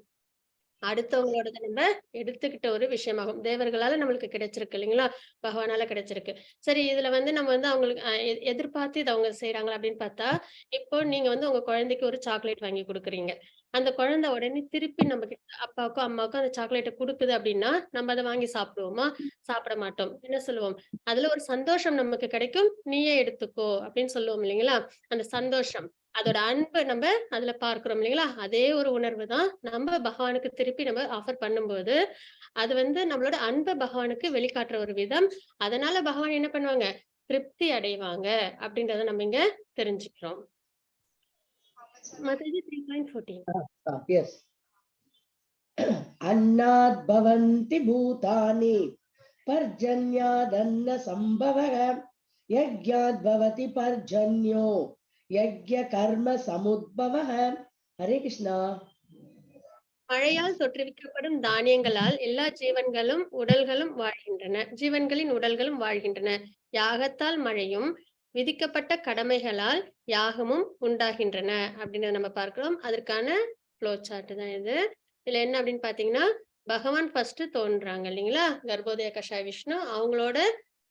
அடுத்தவங்களோடத நம்ம எடுத்துக்கிட்ட ஒரு விஷயமாகும். தேவர்களால நம்மளுக்கு கிடைச்சிருக்கு இல்லைங்களா? பகவானால கிடைச்சிருக்கு. சரி இதுல வந்து நம்ம வந்து அவங்களுக்கு எதிர்பார்த்து இத அவங்க செய்றாங்களா அப்படின்னு பார்த்தா, இப்போ நீங்க வந்து உங்க குழந்தைக்கு ஒரு சாக்லேட் வாங்கி குடுக்குறீங்க. அந்த குழந்தை உடனே திருப்பி நம்ம கிட்ட அப்பாவுக்கோ, அம்மாவுக்கோ அந்த சாக்லேட்ட குடுக்குது அப்படின்னா, நம்ம அத வாங்கி சாப்பிடுவோமா? சாப்பிட மாட்டோம். என்ன சொல்லுவோம்? அதுல ஒரு சந்தோஷம் நமக்கு கிடைக்கும். நீயே எடுத்துக்கோ அப்படின்னு சொல்லுவோம் இல்லைங்களா? அந்த சந்தோஷம். அதோட அன்ப நம்ம அதுல பார்க்கிறோம் இல்லைங்களா? அதே ஒரு உணர்வு தான் நம்ம பகவானுக்கு திருப்பி நம்ம ஆஃபர் பண்ணும்போது, அது வந்து நம்மளோட அன்ப பகவானுக்கு வெளிக்காட்டுற ஒரு விதம். அதனால பகவான் என்ன பண்ணுவாங்க? திருப்தி அடைவாங்க அப்படின்றத நம்ம இங்க தெரிஞ்சுக்கிறோம். மத்தது 3.14. Yes. अन्नात् भवन्ति भूतानि पर्जन्यादन्न संभवः यज्ञात् भवति पर्जन्यो यज्ञकर्म समुद्भवः. हरे कृष्णा. மழையால் தொற்றுவிக்கப்படும் தானியங்களால் எல்லா ஜீவன்களின் உடல்களும் வாழ்கின்றன. யாகத்தால் மழையும், விதிக்கப்பட்ட கடமைகளால் யாகமும் உண்டாகின்றன அப்படின்னு நம்ம பார்க்கிறோம். அதற்கான ஃப்ளோ சார்ட் தான் இது. இதுல என்ன அப்படின்னு பாத்தீங்கன்னா, பகவான் ஃபர்ஸ்ட் தோன்றாங்க இல்லைங்களா? கர்ப்போதய கஷாய விஷ்ணு அவங்களோட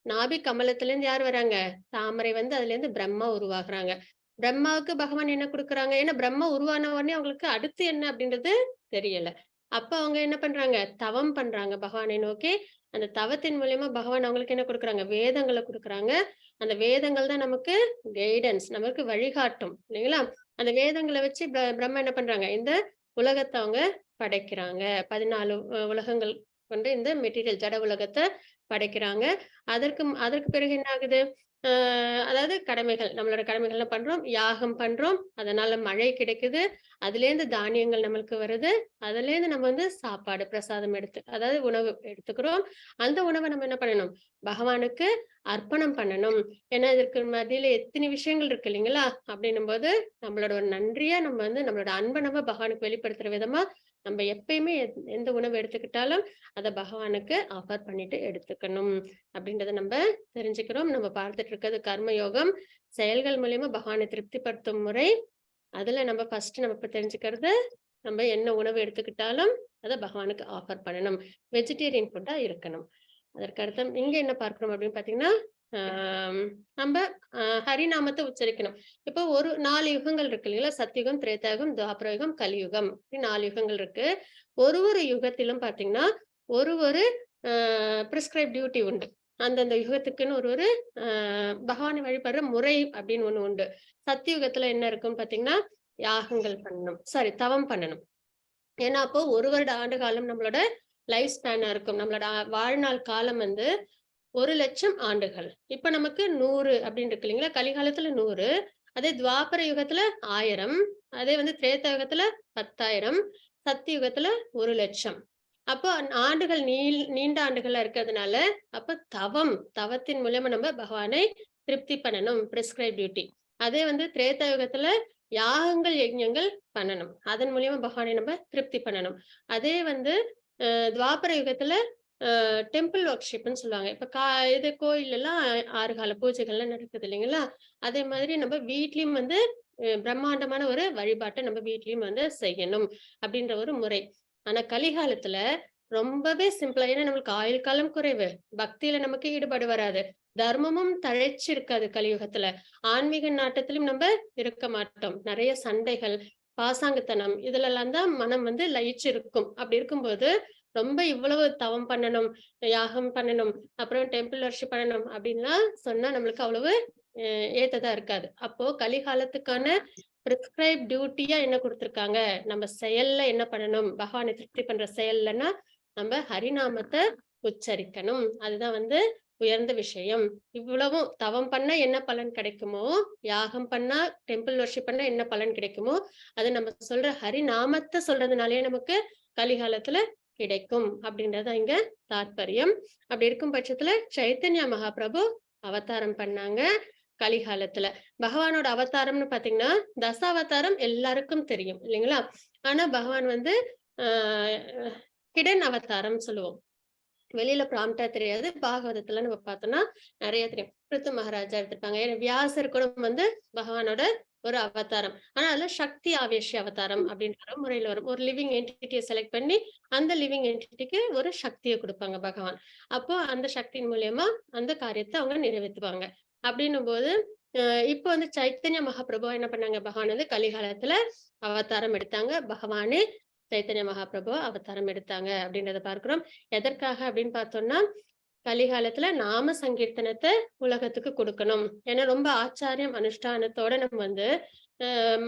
நாபி கமலத்துல இருந்து யார் வராங்க? தாமரை வந்து அதுல இருந்து பிரம்மா உருவாகுறாங்க. பிரம்மாவுக்கு பகவான் என்ன குடுக்குறாங்க? ஏன்னா பிரம்மா உருவான உடனே அவங்களுக்கு அடுத்து என்ன அப்படின்றது தெரியல. அப்ப அவங்க என்ன பண்றாங்க? தவம் பண்றாங்க பகவானை நோக்கி. அந்த தவத்தின் மூலியமா பகவான் அவங்களுக்கு என்ன குடுக்குறாங்க? வேதங்கள குடுக்குறாங்க. அந்த வேதங்கள் தான் நமக்கு கைடன்ஸ், நமக்கு வழிகாட்டும் இல்லைங்களா? அந்த வேதங்கள வச்சு பிரம்மா என்ன பண்றாங்க? இந்த உலகத்த அவங்க படைக்கிறாங்க. 14 உலகங்கள் கொண்டு இந்த மெட்டீரியல் ஜட உலகத்த படைக்கிறாங்க. அதற்கு பிறகு என்ன ஆகுது? அ அதாவது கடமைகள். நம்மளோட கடமைகள்லாம் பண்றோம். யாகம் பண்றோம். அதனால மழை கிடைக்குது. அதுலேருந்து தானியங்கள் நம்மளுக்கு வருது. அதுலேருந்து நம்ம வந்து சாப்பாடு, பிரசாதம் அதாவது உணவு எடுத்துக்கிறோம். அந்த உணவ நம்ம என்ன பண்ணணும்? பகவானுக்கு அர்ப்பணம் பண்ணணும். ஏன்னா, இதற்கு மத்தியில எத்தனை விஷயங்கள் இருக்கு இல்லைங்களா? அப்படின்னும்போது, நம்மளோட ஒரு நன்றியா நம்ம வந்து நம்மளோட அன்ப நம்ம பகவானுக்கு வெளிப்படுத்துற விதமா, நம்ம எப்பயுமே எந்த உணவு எடுத்துக்கிட்டாலும், அத பகவானுக்கு ஆஃபர் பண்ணிட்டு எடுத்துக்கணும். அப்படின்றத நம்ம தெரிஞ்சுக்கிறோம். நம்ம பார்த்துட்டு இருக்கிறது கர்ம யோகம். செயல்கள் மூலியமா பகவானை திருப்திப்படுத்தும் முறை. அதுல நம்ம ஃபர்ஸ்ட் நம்ம இப்ப தெரிஞ்சுக்கிறது, நம்ம என்ன உணவு எடுத்துக்கிட்டாலும் அத பகவானுக்கு ஆஃபர் பண்ணணும். வெஜிடேரியன் ஃபுட்டா இருக்கணும். அதற்கு அர்த்தம் இங்க என்ன பார்க்கிறோம் அப்படின்னு பார்த்தீங்கன்னா, ஆம் நம்ப ஹரிநாமத்த உச்சரிக்கணும். இப்போ ஒரு 4 யுகங்கள் இருக்கு இல்லைங்களா? சத்யுகம், திரேதாயுகம், துவாபர யுகம், கலியுகம். இப்படி 4 யுகங்கள் இருக்கு. ஒரு ஒரு யுகத்திலும் பார்த்தீங்கன்னா, ஒரு ஒரு பிரிஸ்கிரைப் டியூட்டி உண்டு. அந்தந்த யுகத்துக்குன்னு ஒரு ஒரு அ பகவானை வழிபடுற முறை அப்படின்னு ஒண்ணு உண்டு. சத்தியுகத்துல என்ன இருக்குன்னு பார்த்தீங்கன்னா, யாகங்கள் பண்ணணும். சாரி தவம் பண்ணணும். ஏன்னா, அப்போ 1 வருட ஆண்டு காலம் நம்மளோட லைஃப் ஸ்பேனா இருக்கும். நம்மளோட வாழ்நாள் காலம் வந்து 1,00,000 ஆண்டுகள். இப்ப நமக்கு 100 அப்படின்னு இருக்கு இல்லைங்களா? கலிகாலத்துல 100. அதே துவாபர யுகத்துல 1000, அதே வந்து திரேதா யுகத்துல 10,000, சத்தியுகத்துல 1,00,000. அப்போ ஆண்டுகள் நீண்ட ஆண்டுகளா இருக்கிறதுனால, அப்ப தவத்தின் மூலியமா நம்ம பகவானை திருப்தி பண்ணணும். Prescribe duty. அதே வந்து திரேதா யுகத்துல யாகங்கள், யஜ்ஞங்கள் பண்ணணும். அதன் மூலியமா பகவானை நம்ம திருப்தி பண்ணணும். அதே வந்து துவாபர யுகத்துல டெம்பிள் ஒர்க்ஷிப்ன்னு சொல்லுவாங்க. இப்ப இது கோயில்லலாம் 6 கால பூஜைகள்லாம் நடக்குது இல்லைங்களா? அதே மாதிரி நம்ம வீட்லயும் வந்து பிரம்மாண்டமான ஒரு வழிபாட்ட நம்ம வீட்லயும் வந்து செய்யணும் அப்படின்ற ஒரு முறை. ஆனா கலிகாலத்துல ரொம்பவே சிம்பிளா, ஏன்னா நம்மளுக்கு ஆயுள் காலம் குறைவு. பக்தியில நமக்கு ஈடுபாடு வராது. தர்மமும் தழைச்சு இருக்காது கலியுகத்துல. ஆன்மீக நாட்டத்திலும் நம்ம இருக்க மாட்டோம். நெறைய சண்டைகள், பாசாங்குத்தனம் இதுலலாம் தான் மனம் வந்து லயிச்சு இருக்கும். அப்படி இருக்கும்போது ரொம்ப இவ்வளவு தவம் பண்ணணும், யாகம் பண்ணணும், அப்புறம் டெம்பிள் வொர்ஷிப் பண்ணணும் அப்படின்லாம் சொன்னா நம்மளுக்கு அவ்வளவு ஏத்ததா இருக்காது. அப்போ கலிகாலத்துக்கான பிரிஸ்கிரைப் டியூட்டியா என்ன குடுத்திருக்காங்க? நம்ம செயல்ல என்ன பண்ணணும்? பகவானை திருப்தி பண்ற செயல்லன்னா, நம்ம ஹரிநாமத்த உச்சரிக்கணும். அதுதான் வந்து உயர்ந்த விஷயம். இவ்வளவும் தவம் பண்ணா என்ன பலன் கிடைக்குமோ, யாகம் பண்ணா, டெம்பிள் வொர்ஷிப் பண்ணா என்ன பலன் கிடைக்குமோ, அது நம்ம சொல்ற ஹரிநாமத்த சொல்றதுனாலயே நமக்கு கலிகாலத்துல கிடைக்கும் அப்படின்றது தான் இங்க தாத்பரியம். அப்படி இருக்கும் பட்சத்துல சைத்தன்ய மகாபிரபு அவதாரம் பண்ணாங்க கலிகாலத்துல. பகவானோட அவதாரம்னு பாத்தீங்கன்னா, தசாவதாரம் எல்லாருக்கும் தெரியும் இல்லைங்களா? ஆனா பகவான் வந்து ஆஹ் ஹிடன் அவதாரம் சொல்லுவோம். வெளியில ப்ராம்ப்டா தெரியாது. பாகவதத்துல நம்ம பார்த்தோம்னா நிறைய தெரியும். பிருத்து மகாராஜா எடுத்திருப்பாங்க. ஏன்னா வியாசர் கூட வந்து பகவானோட ஒரு அவதாரம். ஆனா அதுல சக்தி ஆவேஷ அவதாரம் அப்படின்ற முறையில வரும். ஒரு லிவிங் என்டிட்டியை செலக்ட் பண்ணி அந்த லிவிங் என்டிட்டிக்கு ஒரு சக்தியை கொடுப்பாங்க பகவான். அப்போ அந்த சக்தியின் மூலியமா அந்த காரியத்தை அவங்க நிறைவேற்றுவாங்க. அப்படின்னும் போது இப்போ வந்து சைத்தன்ய மகாபிரபு என்ன பண்ணாங்க? பகவான் வந்து கலிகாலத்துல அவதாரம் எடுத்தாங்க. பகவானே சைத்தன்ய மகாபிரபு அவதாரம் எடுத்தாங்க அப்படின்றத பார்க்கிறோம். எதற்காக அப்படின்னு பார்த்தோம்னா, கலிகாலத்துல நாம சங்கீர்த்தனத்தை உலகத்துக்கு கொடுக்கணும். ஏன்னா ரொம்ப ஆச்சாரியம் அனுஷ்டானத்தோட நம்ம வந்து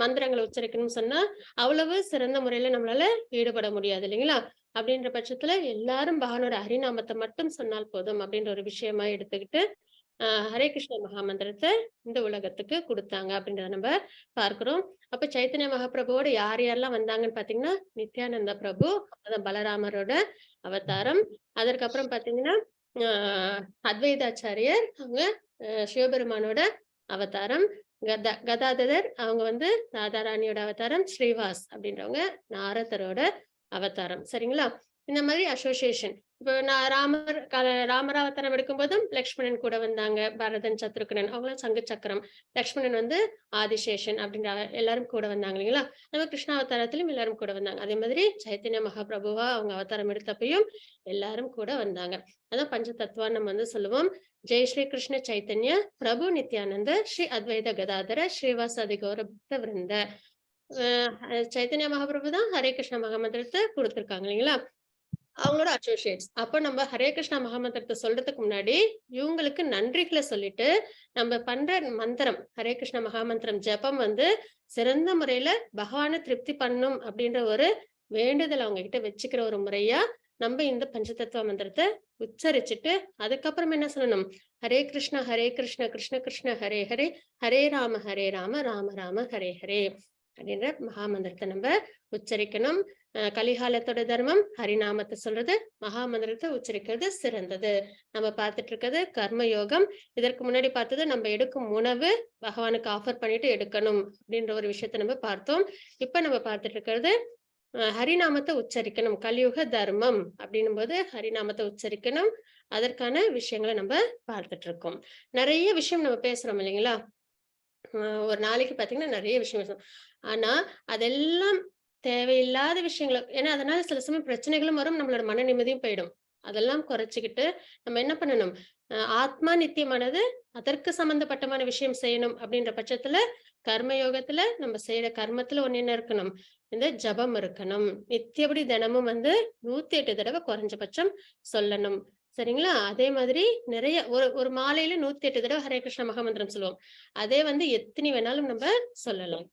மந்திரங்களை உச்சரிக்கணும்னு சொன்னா அவ்வளவு சிறந்த முறையில நம்மளால ஈடுபட முடியாது இல்லைங்களா? அப்படின்ற பட்சத்துல எல்லாரும் பகவானோட ஹரிநாமத்தை மட்டும் சொன்னால் போதும் அப்படின்ற ஒரு விஷயமா எடுத்துக்கிட்டு ஹரே கிருஷ்ண மகாமந்திரத்தை இந்த உலகத்துக்கு கொடுத்தாங்க அப்படின்றத நம்ம பார்க்கிறோம். அப்ப சைத்தன்ய மகாபிரபுவோட யார் யாரெல்லாம் வந்தாங்கன்னு பாத்தீங்கன்னா, நித்யானந்த பிரபு, அதான் பலராமரோட அவதாரம். அதற்கப்புறம் பாத்தீங்கன்னா அத்வைதாச்சாரியர், அவங்க சிவபெருமானோட அவதாரம். கதாதரர் அவங்க வந்து ராதாராணியோட அவதாரம். ஸ்ரீவாஸ் அப்படின்றவங்க நாரதரோட அவதாரம். சரிங்களா? இந்த மாதிரி அசோசியேஷன். இப்போ நான் ராமர் அவதாரம் எடுக்கும்போதும் லக்ஷ்மணன் கூட வந்தாங்க. பரதன், சத்ருகனன், அவங்களும் சங்கு சக்கரம். லக்ஷ்மணன் வந்து ஆதிசேஷன் அப்படின்ற எல்லாரும் கூட வந்தாங்க இல்லைங்களா? நம்ம கிருஷ்ண அவதாரத்திலும் எல்லாரும் கூட வந்தாங்க. அதே மாதிரி சைத்தன்ய மகாபிரபுவா அவங்க அவதாரம் எடுத்தப்பையும் எல்லாரும் கூட வந்தாங்க. அதான் பஞ்ச தத்துவா நம்ம வந்து சொல்லுவோம். ஜெய் ஸ்ரீ கிருஷ்ண சைத்தன்ய பிரபு நித்யானந்த ஸ்ரீ அத்வைத கதாதர ஸ்ரீவாசாதி கௌர பக்த விருந்த. சைத்தன்ய மகாபிரபு தான் ஹரே கிருஷ்ண மகாமந்திரத்தை கொடுத்திருக்காங்க இல்லைங்களா? அவங்களோட அசோசியேட்ஸ். அப்போ நம்ம ஹரே கிருஷ்ணா மகாமந்திரத்தை சொல்றதுக்கு முன்னாடி இவங்களுக்கு நன்றிகளை சொல்லிட்டு நம்ம பண்ற மந்திரம் ஹரே கிருஷ்ண மகாமந்திரம் ஜபம் வந்து சிறந்த முறையில பகவானை திருப்தி பண்ணும் அப்படின்ற ஒரு வேண்டுதல் அவங்க கிட்ட வச்சுக்கிற ஒரு முறையா நம்ம இந்த பஞ்சதத்துவ மந்திரத்தை உச்சரிச்சுட்டு அதுக்கப்புறம் என்ன சொல்லணும்? ஹரே கிருஷ்ணா கிருஷ்ண கிருஷ்ண ஹரே ஹரே, ஹரே ராம ராம ராம ஹரே ஹரே அப்படின்ற மகாமந்திரத்தை நம்ம உச்சரிக்கணும். கலிகாலத்தோட தர்மம் ஹரிநாமத்தை சொல்றது, மகாமந்திரத்தை உச்சரிக்கிறது சிறந்தது. நம்ம பார்த்துட்டு இருக்கிறது கர்மயோகம். இதற்கு முன்னாடி பார்த்தது நம்ம எடுக்கும் உணவு பகவானுக்கு ஆஃபர் பண்ணிட்டு எடுக்கணும் அப்படின்ற ஒரு விஷயத்த நம்ம பார்த்தோம். இப்ப நம்ம பார்த்துட்டு இருக்கிறது ஹரிநாமத்தை உச்சரிக்கணும். கலியுக தர்மம் அப்படின்னும் போது ஹரிநாமத்தை உச்சரிக்கணும். அதற்கான விஷயங்களை நம்ம பார்த்துட்டு இருக்கோம். நிறைய விஷயம் நம்ம பேசுறோம் இல்லைங்களா? ஒரு நாளைக்கு பாத்தீங்கன்னா நிறைய விஷயம் பேசுறோம். ஆனா அதெல்லாம் தேவையில்லாத விஷயங்கள். ஏன்னா அதனால சில சமயம் பிரச்சனைகளும் வரும், நம்மளோட மன நிம்மதியும் போயிடும். அதெல்லாம் குறைச்சுக்கிட்டு நம்ம என்ன பண்ணணும்? ஆத்மா நித்தியமானது, அதற்கு சம்பந்தப்பட்டமான விஷயம் செய்யணும் அப்படின்ற பட்சத்துல கர்மயோகத்துல நம்ம செய்யற கர்மத்துல ஒண்ணு என்ன இருக்கணும்? இந்த ஜபம் இருக்கணும். நித்தியபடி தினமும் வந்து 108 தடவை குறைஞ்சபட்சம் சொல்லணும். சரிங்களா? அதே மாதிரி நிறைய ஒரு மாலையில 108 தடவை ஹரே கிருஷ்ண மகாமந்திரம் சொல்லுவோம். அதே வந்து எத்தனை வேணாலும் நம்ம சொல்லலாம்.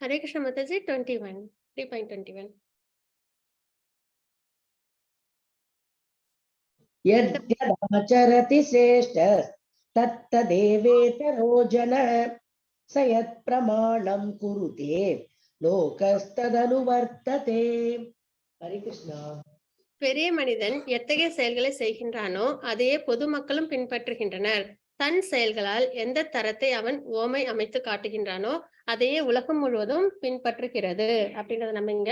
हरे कृष्ण माताजी 21 3.21 यद्यदाचरति श्रेष्ठ तत्तदेवेतरो जनः स यत् प्रमाणं कुरुते लोकस्तदनुवर्तते. हरे कृष्णा. பெரிய மனிதன் எத்தகைய செயல்களை செய்கின்றானோ அதையே பொதுமக்களும் பின்பற்றுகின்றனர். தன் செயல்களால் எந்த தரத்தை அவன் ஓமை அமைத்து காட்டுகின்றானோ அதையே உலகம் முழுவதும் பின்பற்றுகிறது அப்படின்றத நம்ம இங்க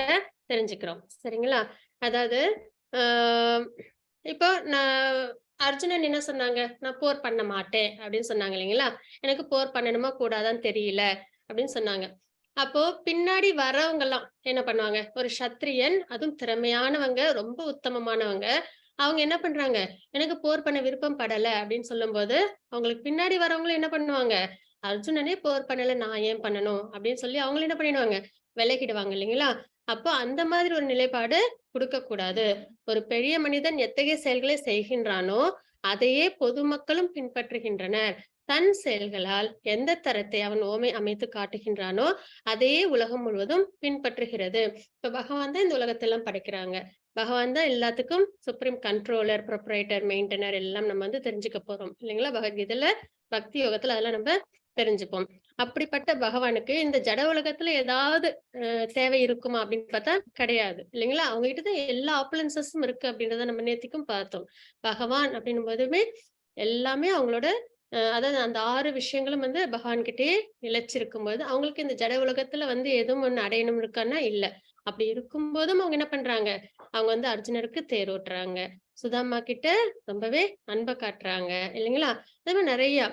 தெரிஞ்சுக்கிறோம். சரிங்களா? அதாவது ஆஹ் இப்போ நான் அர்ஜுனன் என்ன சொன்னாங்க? நான் போர் பண்ண மாட்டேன் அப்படின்னு சொன்னாங்க இல்லைங்களா? எனக்கு போர் பண்ணணுமா கூடாதான்னு தெரியல அப்படின்னு சொன்னாங்க. அப்போ பின்னாடி வரவங்க எல்லாம் என்ன பண்ணுவாங்க? ஒரு சத்திரியன், அதுவும் திறமையானவங்க, ரொம்ப உத்தமமானவங்க. அவங்க என்ன பண்றாங்க? எனக்கு போர் பண்ண விருப்பம் படல அப்படின்னு சொல்லும்போது, அவங்களுக்கு பின்னாடி வரவங்களும் என்ன பண்ணுவாங்க? அர்ஜுனனே போர் பண்ணல, நான் ஏன் பண்ணணும்? அப்படின்னு சொல்லி அவங்களும் என்ன பண்ணிடுவாங்க? விலகிடுவாங்க இல்லைங்களா? அப்போ அந்த மாதிரி ஒரு நிலைப்பாடு குடுக்கக்கூடாது. ஒரு பெரிய மனிதன் எத்தகைய செயல்களை செய்கின்றானோ, அதையே பொதுமக்களும் பின்பற்றுகின்றனர். தன் செயல்களால் எந்த தரத்தை அவன் ஓமை அமைத்து காட்டுகின்றானோ அதையே உலகம் முழுவதும் பின்பற்றுகிறது. இப்ப பகவான் தான் இந்த உலகத்தெல்லாம் படைக்கிறாங்க. பகவான் தான் எல்லாத்துக்கும் சுப்ரீம் கண்ட்ரோலர், ப்ரொப்ரைட்டர், மெயின்டெனர் எல்லாம் நம்ம வந்து தெரிஞ்சுக்க போறோம் இல்லைங்களா? பகவத்கீதையில, பக்தி யோகத்துல அதெல்லாம் நம்ம தெரிஞ்சுப்போம். அப்படிப்பட்ட பகவானுக்கு இந்த ஜட உலகத்துல ஏதாவது தேவை இருக்குமா அப்படின்னு பார்த்தா கிடையாது இல்லைங்களா? அவங்க கிட்ட தான் எல்லா ஆப்புலன்சஸும் இருக்கு அப்படின்றத நம்ம நேத்திக்கும் பார்த்தோம். பகவான் அப்படின்னும் போதுமே எல்லாமே அவங்களோட அதாவது அந்த 6 விஷயங்களும் வந்து பகவான் கிட்டயே நிலைச்சிருக்கும் போது அவங்களுக்கு இந்த ஜட உலகத்துல வந்து எதுவும் ஒண்ணு அடையணும் இருக்கான்னா இல்ல. அப்படி இருக்கும்போதும் அவங்க என்ன பண்றாங்க? அவங்க வந்து அர்ஜுனருக்கு தேரோட்டுறாங்க. சுதாமா கிட்ட ரொம்பவே அன்பை காட்டுறாங்க இல்லைங்களா? அதே மாதிரி நிறைய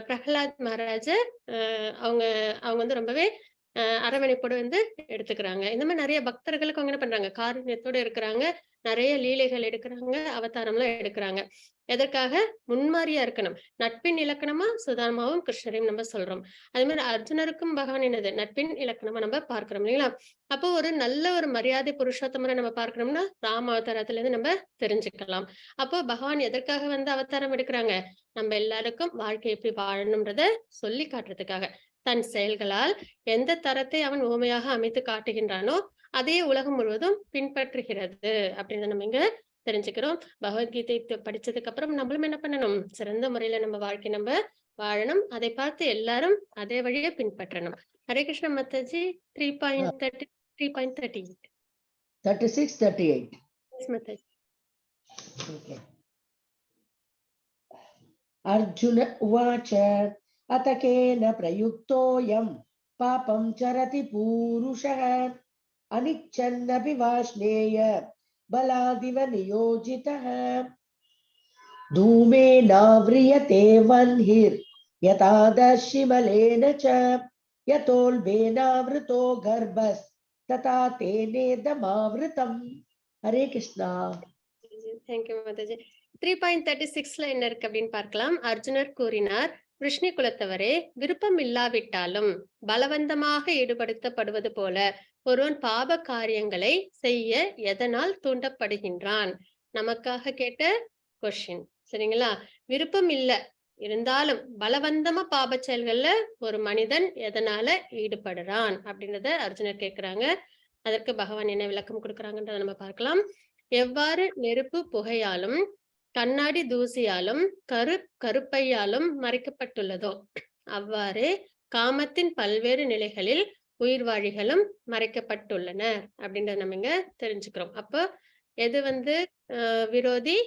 பிரகலாத் மகாராஜ அவங்க அவங்க வந்து ரொம்பவே அரவணைப்போட வந்து எடுத்துக்கிறாங்க. இந்த மாதிரி நிறைய பக்தர்களுக்கு அவங்க என்ன பண்றாங்க? காருண்யத்தோட இருக்கிறாங்க. நிறைய லீலைகள் எடுக்கிறாங்க, அவதாரம்லாம் எடுக்கிறாங்க. எதற்காக? முன்மாதிரியா இருக்கணும். நட்பின் இலக்கணமா சுதாமாவும் கிருஷ்ணரையும் நம்ம சொல்றோம். அதே மாதிரி அர்ஜுனருக்கும் பகவான் என்னது? நட்பின் இலக்கணமா நம்ம பார்க்கிறோம் இல்லைங்களா? அப்போ ஒரு நல்ல ஒரு மரியாதை புருஷோத்தமரை நம்ம பார்க்கணும்னா ராம அவதாரத்துல இருந்து நம்ம தெரிஞ்சுக்கலாம். அப்போ பகவான் எதற்காக வந்து அவதாரம் எடுக்கிறாங்க? நம்ம எல்லாருக்கும் வாழ்க்கை எப்படி வாழணும்ன்றத சொல்லி காட்டுறதுக்காக. தன் செயல்களால் எந்த தரத்தை அவன் உவமையாக அமைத்து காட்டுகின்றானோ அதையே உலகம் முழுவதும் பின்பற்றுகிறது அப்படின்னு நம்ம இங்க தெரிஞ்சுக்கிறோம். பகவத்கீதை படிச்சதுக்கு அப்புறம் நம்மளும் என்ன பண்ணணும்? சிறந்த முறையில நம்ம வாழ்க்கை நம்ம வாழணும். அதை பார்த்து எல்லாரும் அதே வழியை பின்பற்றணும். ஹரே கிருஷ்ண மாதாஜி. 3.30 3.38. 36, 38. Yes, மாதாஜி. Okay. अर्जुन उवाच अत केन प्रयुक्तोऽयं पापं चरति पूरुषः अनिच्छन्नपि वाष्णेय बलादिव नियोजितः धूमेनाव्रियते वह्निर्यथादर्शिमलेन च यतोल्बेनावृतो गर्भस्तथा तेनेदमावृतम्. हरे कृष्णा. தேங்க்யூ மாதாஜி. 3.36ல என்ன இருக்கு அப்படின்னு பார்க்கலாம். அர்ஜுனர் கூறினார், விஷ்ணு குலத்தவரே, விருப்பம் இல்லாவிட்டாலும் பலவந்தமாக ஈடுபடுத்தப்படுவது போல ஒருவன் பாப காரியங்களை செய்ய எதனால் தூண்டப்படுகின்றான்? நமக்காக கேட்ட கொஸ்டின். சரிங்களா? விருப்பம் இல்ல இருந்தாலும் பலவந்தமா பாப செயல்கள்ல ஒரு மனிதன் எதனால ஈடுபடுறான் அப்படின்றத அர்ஜுனர் கேட்கிறாங்க. அதற்கு பகவான் என்ன விளக்கம் கொடுக்குறாங்கன்றத நம்ம பார்க்கலாம். எவ்வாறு நெருப்பு புகையாலும் கண்ணாடி தூசியாலும் கருப்பையாலும் மறைக்கப்பட்டுள்ளதோ அவ்வாறு காமத்தின் பல்வேறு நிலைகளில் உயிர்வாழிகளும் மறைக்கப்பட்டுள்ளன அப்படின்றத நம்ம இங்க தெரிஞ்சுக்கிறோம். அப்போ எது வந்து விரோதி?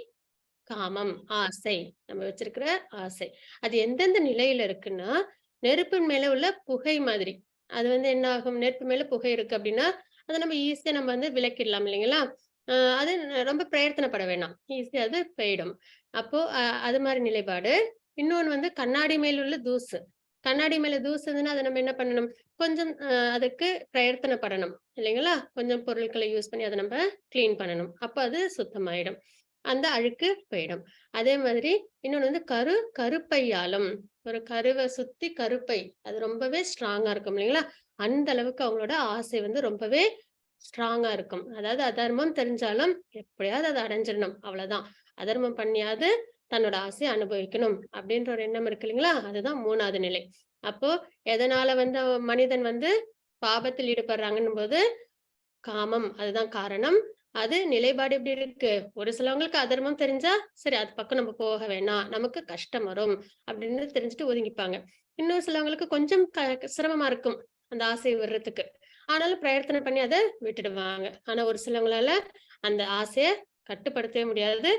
காமம், ஆசை, நம்ம வச்சிருக்கிற ஆசை. அது எந்தெந்த நிலையில இருக்குன்னா, நெருப்பின் மேல உள்ள புகை மாதிரி. அது வந்து என்ன ஆகும்? நெருப்பு மேல புகை இருக்கு அப்படின்னா அதை நம்ம ஈஸியா நம்ம வந்து விளக்கிடலாம் இல்லைங்களா? அது ரொம்ப பிரயத்தனப்பட வேணாம், ஈஸியா அது போயிடும். அப்போ அது மாதிரி நிலைப்பாடு. இன்னொன்னு வந்து கண்ணாடி மேல உள்ள தூசு. கண்ணாடி மேல தூசு இருந்துன்னா அதை நம்ம என்ன பண்ணணும்? கொஞ்சம் அதுக்கு பிரயத்தனப்படணும் இல்லைங்களா? கொஞ்சம் பொருட்களை யூஸ் பண்ணி அதை நம்ம கிளீன் பண்ணணும். அப்ப அது சுத்தமாயிடும், அந்த அழுக்கு போயிடும். அதே மாதிரி இன்னொன்னு வந்து கருப்பையாலும், ஒரு கருவை சுத்தி கருப்பை, அது ரொம்பவே ஸ்ட்ராங்கா இருக்கும் இல்லைங்களா? அந்த அளவுக்கு அவங்களோட ஆசை வந்து ரொம்பவே ஸ்ட்ராங்கா இருக்கும். அதாவது அதர்மம் தெரிஞ்சாலும் எப்படியாவது அதை அடைஞ்சிடணும், அவ்வளவுதான். அதர்மம் பண்ணியாவது தன்னோட ஆசையை அனுபவிக்கணும் அப்படின்ற ஒரு எண்ணம் இருக்கு இல்லைங்களா? அதுதான் 3வது நிலை. அப்போ எதனால வந்து மனிதன் வந்து பாபத்தில் ஈடுபடுறாங்கன்னும் போது காமம் அதுதான் காரணம். அது நிலைப்பாடு எப்படி இருக்கு? ஒரு சிலவங்களுக்கு அதர்மம் தெரிஞ்சா, சரி அது பக்கம் நம்ம போக வேணாம். நமக்கு கஷ்டம் வரும் அப்படின்னு தெரிஞ்சுட்டு ஒதுங்கிப்பாங்க. இன்னும் சிலவங்களுக்கு கொஞ்சம் சிரமமா இருக்கும். அந்த ஆசை விடுறதுக்கு. ஆனாலும் பிரயத்தனம் பண்ணி அத விட்டுடுவாங்க. ஆனா ஒரு சிலவங்களால அந்த ஆசைய கட்டுப்படுத்தவே முடியாது.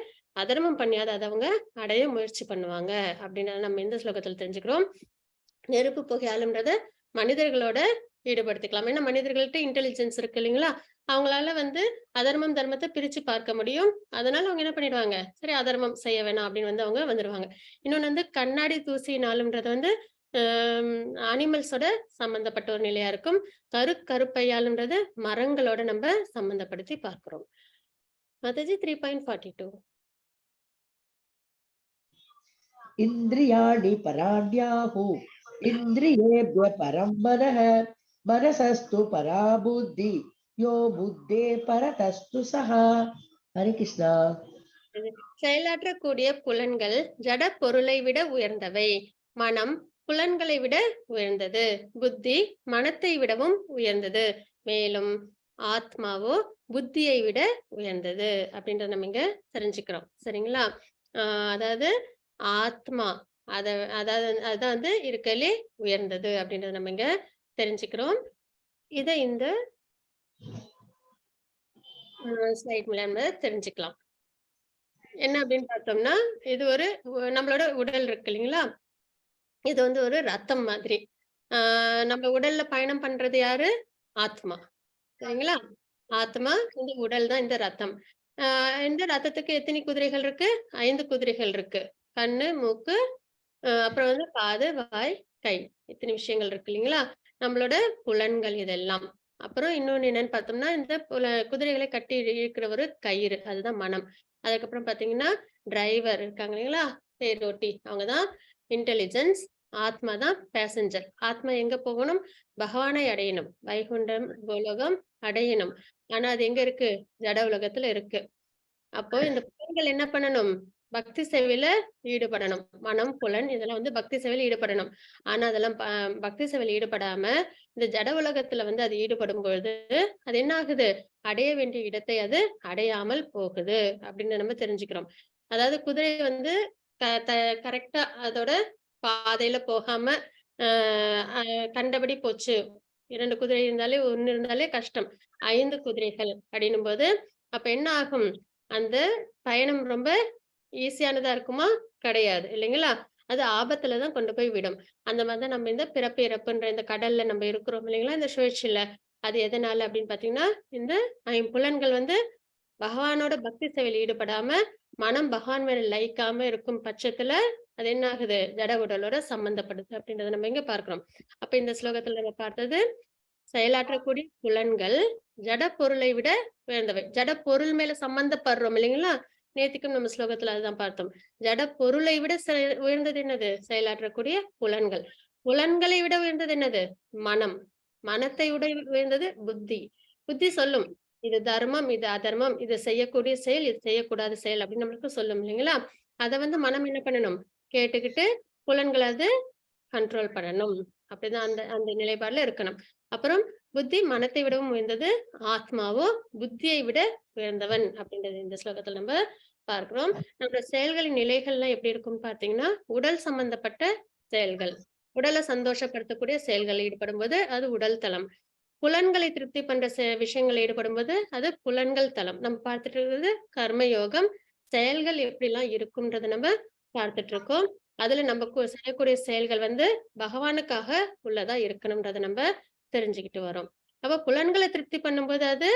அதர்மம் பண்ணியாவது அத அவங்க அடைய முயற்சி பண்ணுவாங்க. அப்படின்றத நம்ம இந்த ஸ்லோகத்துல தெரிஞ்சுக்கிறோம். நெருப்பு புகையாலும்ன்றத மனிதர்களோட ஈடுபடுத்திக்கலாம். ஏன்னா மனிதர்கள்ட்ட இன்டெலிஜென்ஸ் இருக்கு இல்லைங்களா? அவங்களால வந்து அதர்மம், தர்மத்த பிரிச்சு பார்க்க முடியும். அதனால அவங்க என்ன பண்ணிடுவாங்க, சரி அதர்மம் செய்ய வேணாம் அப்படின்னு வந்து அவங்க வந்துருவாங்க. இன்னொன்னு வந்து கண்ணாடி தூசியினாலும்ன்றது வந்து அம் அனிமல்ஸோட சம்பந்தப்பட்ட ஒரு நிலையா இருக்கும். கருப்பையாலும்ன்றது மரங்களோட நம்ம சம்பந்தப்படுத்தி பார்க்கிறோம். மாதாஜி 3.42. इन्द्रियाणि पराण्याहुः इन्द्रियेभ्यः परं मनः मनसस्तु परा बुद्धि यो बुद्धे परतस्तु सः हरे कृष्णा செயலாற்றக்கூடிய புலன்கள் ஜட பொருளை விட உயர்ந்தவை. மனம் புலன்களை விட உயர்ந்தது. புத்தி மனத்தை விடவும் உயர்ந்தது. மேலும் ஆத்மாவோ புத்தியை விட உயர்ந்தது அப்படின்றத நம்ம இங்க தெரிஞ்சுக்கிறோம். சரிங்களா? அதாவது ஆத்மா அத அதாவது அதான் வந்து இருக்கலே உயர்ந்தது அப்படின்றத நம்ம இங்க தெரிஞ்சுக்கிறோம். இத இந்த ஸ்லைட் மூலமா தெரிஞ்சுக்கலாம். என்ன அப்படின்னு பார்த்தோம்னா, இது ஒரு நம்மளோட உடல் இருக்கு இல்லைங்களா? இது வந்து ஒரு ரத்தம் மாதிரி. ஆ நம்ம உடல்ல பயணம் பண்றது யாரு? ஆத்மா. சரிங்களா? ஆத்மா, இந்த உடல் தான் இந்த ரத்தம். ஆ இந்த ரத்தத்துக்கு எத்தனை குதிரைகள் இருக்கு? 5 குதிரைகள் இருக்கு. கண்ணு, மூக்கு, அப்புறம் வந்து காது, வாய், கை. இத்தனை விஷயங்கள் இருக்கு இல்லைங்களா? நம்மளோட புலன்கள் இதெல்லாம். அப்புறம் இன்னொன்னு என்னன்னு பார்த்தோம்னா, இந்த குதிரைகளை கட்டி இழுக்கிற ஒரு கயிறு. அதுதான் மனம். அதுக்கப்புறம் பார்த்தீங்கன்னா, டிரைவர் இருக்காங்க இல்லைங்களா? தேரோட்டி. அவங்க தான் இன்டெலிஜென்ஸ். ஆத்மா தான் பேசஞ்சர். ஆத்மா எங்க போகணும்? பகவானை அடையணும். வைகுண்டம், கோலோகம் அடையணும். ஆனா அது எங்க இருக்கு? ஜட உலகத்துல இருக்கு. அப்போ இந்த புலன்கள் என்ன பண்ணணும்? பக்தி சேவையில ஈடுபடணும். மனம், புலன் இதெல்லாம் வந்து பக்தி சேவையில ஈடுபடணும். ஆனா அதெல்லாம் பக்தி சேவையில ஈடுபடாம, இந்த ஜட உலகத்துல வந்து அது ஈடுபடும் பொழுது, அது என்ன ஆகுது? அடைய வேண்டிய இடத்தை அது அடையாமல் போகுது அப்படின்னு நம்ம தெரிஞ்சுக்கிறோம். அதாவது குதிரை வந்து க த கரெக்ட்டா அதோட பாதையில போகாம, அ அ கண்டபடி போச்சு. 2 குதிரை இருந்தாலே 1 இருந்தாலே கஷ்டம். 5 குதிரைகள் அப்படின்னும்போது, அப்ப என்ன ஆகும்? அந்த பயணம் ரொம்ப ஈஸியானதா இருக்குமா? கிடையாது. இல்லைங்களா? அது ஆபத்துல தான் கொண்டு போய் விடும். அந்த மாரி தான் நம்ம இந்த பிறப்பு, இறப்புன்ற இந்த கடல்ல நம்ம இருக்கிறோம் இல்லைங்களா? இந்த சுழற்சியில. அது எதனால அப்படின்னு பார்த்தீங்கன்னா, இந்த ஐம்புலன்கள் வந்து பகவானோட பக்தி சேவையில ஈடுபடாம, மனம் பகவான் மேல லயிக்காம இருக்கும் பட்சத்துல, அது என்ன ஆகுது? ஜட உடலோட சம்பந்தப்படுது அப்படின்றத நம்ம இங்க பார்க்கிறோம். அப்ப இந்த ஸ்லோகத்துல நம்ம பார்த்தது, செயலாற்றக்கூடிய புலன்கள் ஜட பொருளை விட உயர்ந்தவை. ஜட பொருள் மேல சம்பந்தப்படுறோம் இல்லைங்களா? நேத்திக்கும் நம்ம ஸ்லோகத்துல அதுதான் பார்த்தோம். ஜட பொருளை விட உயர்ந்தது என்னது? செயலாற்றக்கூடிய புலன்கள். புலன்களை விட உயர்ந்தது என்னது? மனம். மனத்தை விட உயர்ந்தது புத்தி. புத்தி சொல்லும். இது தர்மம், இது அதர்மம், இது செய்யக்கூடிய செயல், இது செய்யக்கூடாத செயல் அப்படின்னு நம்மளுக்கு சொல்லும் இல்லைங்களா? அத வந்து மனம் என்ன பண்ணணும்? கேட்டுக்கிட்டு புலன்கள அது கண்ட்ரோல் பண்ணணும். அப்படிதான் அந்த அந்த நிலைப்பாடுல இருக்கணும். அப்புறம் புத்தி மனத்தை விடவும் உயர்ந்தது. ஆத்மாவோ புத்தியை விட உயர்ந்தவன் அப்படின்றது இந்த ஸ்லோகத்துல நம்ம பார்க்கிறோம். நம்மளோட செயல்களின் நிலைகள்லாம் எப்படி இருக்கும்னு பார்த்தீங்கன்னா, உடல் சம்பந்தப்பட்ட செயல்கள். உடல சந்தோஷப்படுத்தக்கூடிய செயல்களில் ஈடுபடும்போது அது உடல் தளம். புலன்களை திருப்தி பண்ற விஷயங்கள்ல ஈடுபடும்போது அது புலன்கள் தளம். நம்ம பார்த்துட்டு இருக்கிறது கர்ம யோகம். செயல்கள் எப்படிலாம் இருக்கும்ன்றத நம்ம பார்த்துட்டு இருக்கோம். அதுல நம்ம செய்யக்கூடிய செயல்கள் வந்து பகவானுக்காக உள்ளதா இருக்கணும்ன்றத நம்ம தெரிஞ்சுக்கிட்டு வரோம். அப்ப புலன்களை திருப்தி பண்ணும்போது அது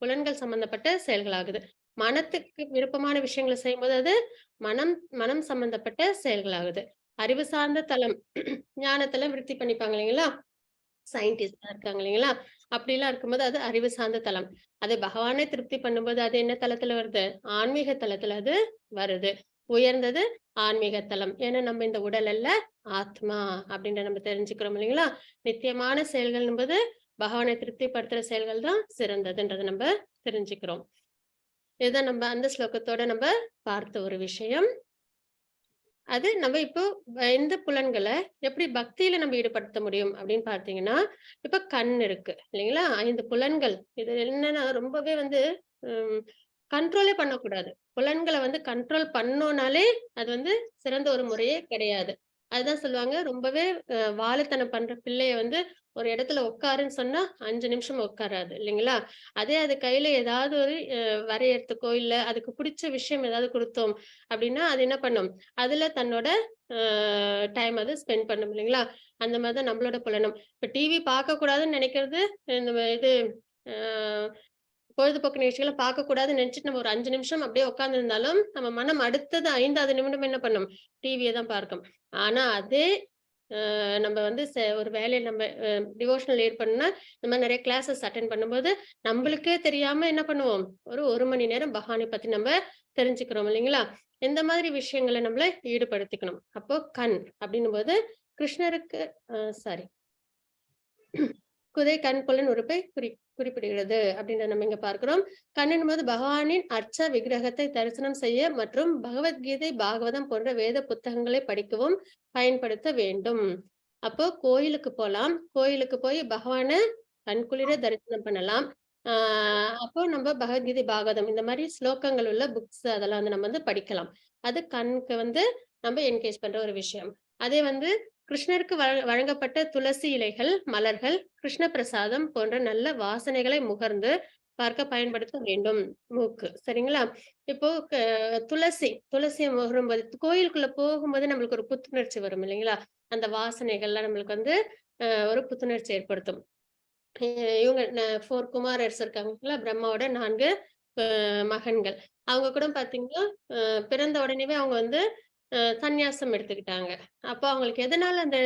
புலன்கள் சம்பந்தப்பட்ட செயல்கள் ஆகுது. மனத்துக்கு விருப்பமான விஷயங்களை செய்யும்போது அது மனம் மனம் சம்பந்தப்பட்ட செயல்கள் ஆகுது. அறிவு சார்ந்த தளம் ஞானத்துல விருத்தி பண்ணிப்பாங்க இல்லைங்களா? சயின்டிஸ்டா இருக்காங்க இல்லைங்களா? அப்படிலாம் இருக்கும்போது அது அறிவு சார்ந்த தளம். அது பகவானை திருப்தி பண்ணும்போது அது என்ன தளத்துல வருது? ஆன்மீக தளத்துல அது வருது. உயர்ந்தது ஆன்மீக தளம். ஏன்னா நம்ம இந்த உடல் அல்ல, ஆத்மா அப்படின்ற நம்ம தெரிஞ்சுக்கிறோம் இல்லைங்களா? நித்தியமான செயல்கள் என்பது பகவானை திருப்திப்படுத்துற செயல்கள் தான் சிறந்ததுன்றத நம்ம தெரிஞ்சுக்கிறோம். இதுதான் நம்ம அந்த ஸ்லோகத்தோட நம்ம பார்த்த ஒரு விஷயம். அது நம்ம இப்போ இந்த புலன்கள எப்படி பக்தியில நம்ம ஈடுபடுத்த முடியும் அப்படின்னு பார்த்தீங்கன்னா, இப்ப கண் இருக்கு இல்லைங்களா? 5 புலன்கள். இது என்னன்னா ரொம்பவே வந்து ம் கண்ட்ரோலே பண்ணக்கூடாது. புலன்கள வந்து கண்ட்ரோல் பண்ணோம்னாலே, அது வந்து சிறந்த ஒரு முறையே கிடையாது. அதுதான் சொல்லுவாங்க, ரொம்பவே வாலுத்தனம் பண்ற பிள்ளைய வந்து ஒரு இடத்துல உட்காருன்னு சொன்னா 5 நிமிஷம் உட்காராது இல்லைங்களா? அதே அது கையில ஏதாவது ஒரு வரையறதுக்கோ, இல்ல அதுக்கு புடிச்ச விஷயம் ஏதாவது குடுத்தோம் அப்படின்னா, அது என்ன பண்ணும்? அதுல தன்னோட அ டைம் அது ஸ்பெண்ட் பண்ணும் இல்லைங்களா? அந்த மாரி தான் நம்மளோட புலனும். இப்ப டிவி பார்க்கக்கூடாதுன்னு நெனைக்கிறது, இந்த இது அ பொழுதுபோக்கு நிகழ்ச்சிகள பார்க்கக்கூடாதுன்னு நெனச்சுட்டு நம்ம ஒரு 5 நிமிஷம் அப்படியே உட்கார்ந்திருந்தாலும், நம்ம மனம் அடுத்தது 5வது நிமிடம் என்ன பண்ணும்? டிவிய தான் பார்க்கும். ஆனா அதே நம்ம வந்து ஒரு வேலையில நம்ம டிவோஷனல் ஈடுபடணும்னா, இந்த மாரி நெறைய கிளாஸஸ் அட்டெண்ட் பண்ணும்போது, நம்பளுக்கே தெரியாம என்ன பண்ணுவோம்? ஒரு 1 மணி நேரம் பகவானை பத்தி நம்ம தெரிஞ்சுக்கிறோம் இல்லைங்களா? இந்த மாதிரி விஷயங்கள நம்மள ஈடுபடுத்திக்கணும். அப்போ கண் அப்படின்னும்போது கிருஷ்ணருக்கு சாரி குதை கண் புலன் உறுப்பை குறிப்பிடுகிறது அப்படின்றத நம்ம இங்க பார்க்கிறோம். கண்ணும்போது பகவானின் அர்ச்ச விக்கிரகத்தை தரிசனம் செய்ய மற்றும் பகவத்கீதை, பாகவதம் போன்ற வேத புத்தகங்களை படிக்கவும் பயன்படுத்த வேண்டும். அப்போ கோயிலுக்கு போலாம். கோயிலுக்கு போய் பகவான கண்குளிர தரிசனம் பண்ணலாம். அப்போ நம்ம பகவத்கீதை, பாகவதம் இந்த மாரி ஸ்லோகங்கள் உள்ள புக்ஸ் அதெல்லாம் வந்து நம்ம வந்து படிக்கலாம். அது கண்ணுக்கு வந்து நம்ம என்கேஜ் பண்ற ஒரு விஷயம். அதே வந்து கிருஷ்ணருக்கு வழங்கப்பட்ட துளசி இலைகள், மலர்கள், கிருஷ்ண பிரசாதம் போன்ற நல்ல வாசனைகளை முகர்ந்து பார்க்க பயன்படுத்த வேண்டும். மூக்கு. சரிங்களா? இப்போ துளசிய முகரும்போது கோயிலுக்குள்ள போகும்போது நம்மளுக்கு ஒரு புத்துணர்ச்சி வரும் இல்லைங்களா? அந்த வாசனைகள்லாம் நம்மளுக்கு வந்து ஒரு புத்துணர்ச்சி ஏற்படுத்தும். இ இவங்க 4 குமாரர்ஸ் இருக்காங்கல்ல, பிரம்மாவோட 4 மகன்கள். அவங்க கூட பார்த்தீங்கன்னா, பிறந்த உடனேவே அவங்க வந்து சந்நியாசம் எடுத்துக்கிட்டாங்க. அப்போ அவங்களுக்கு எதனால அந்த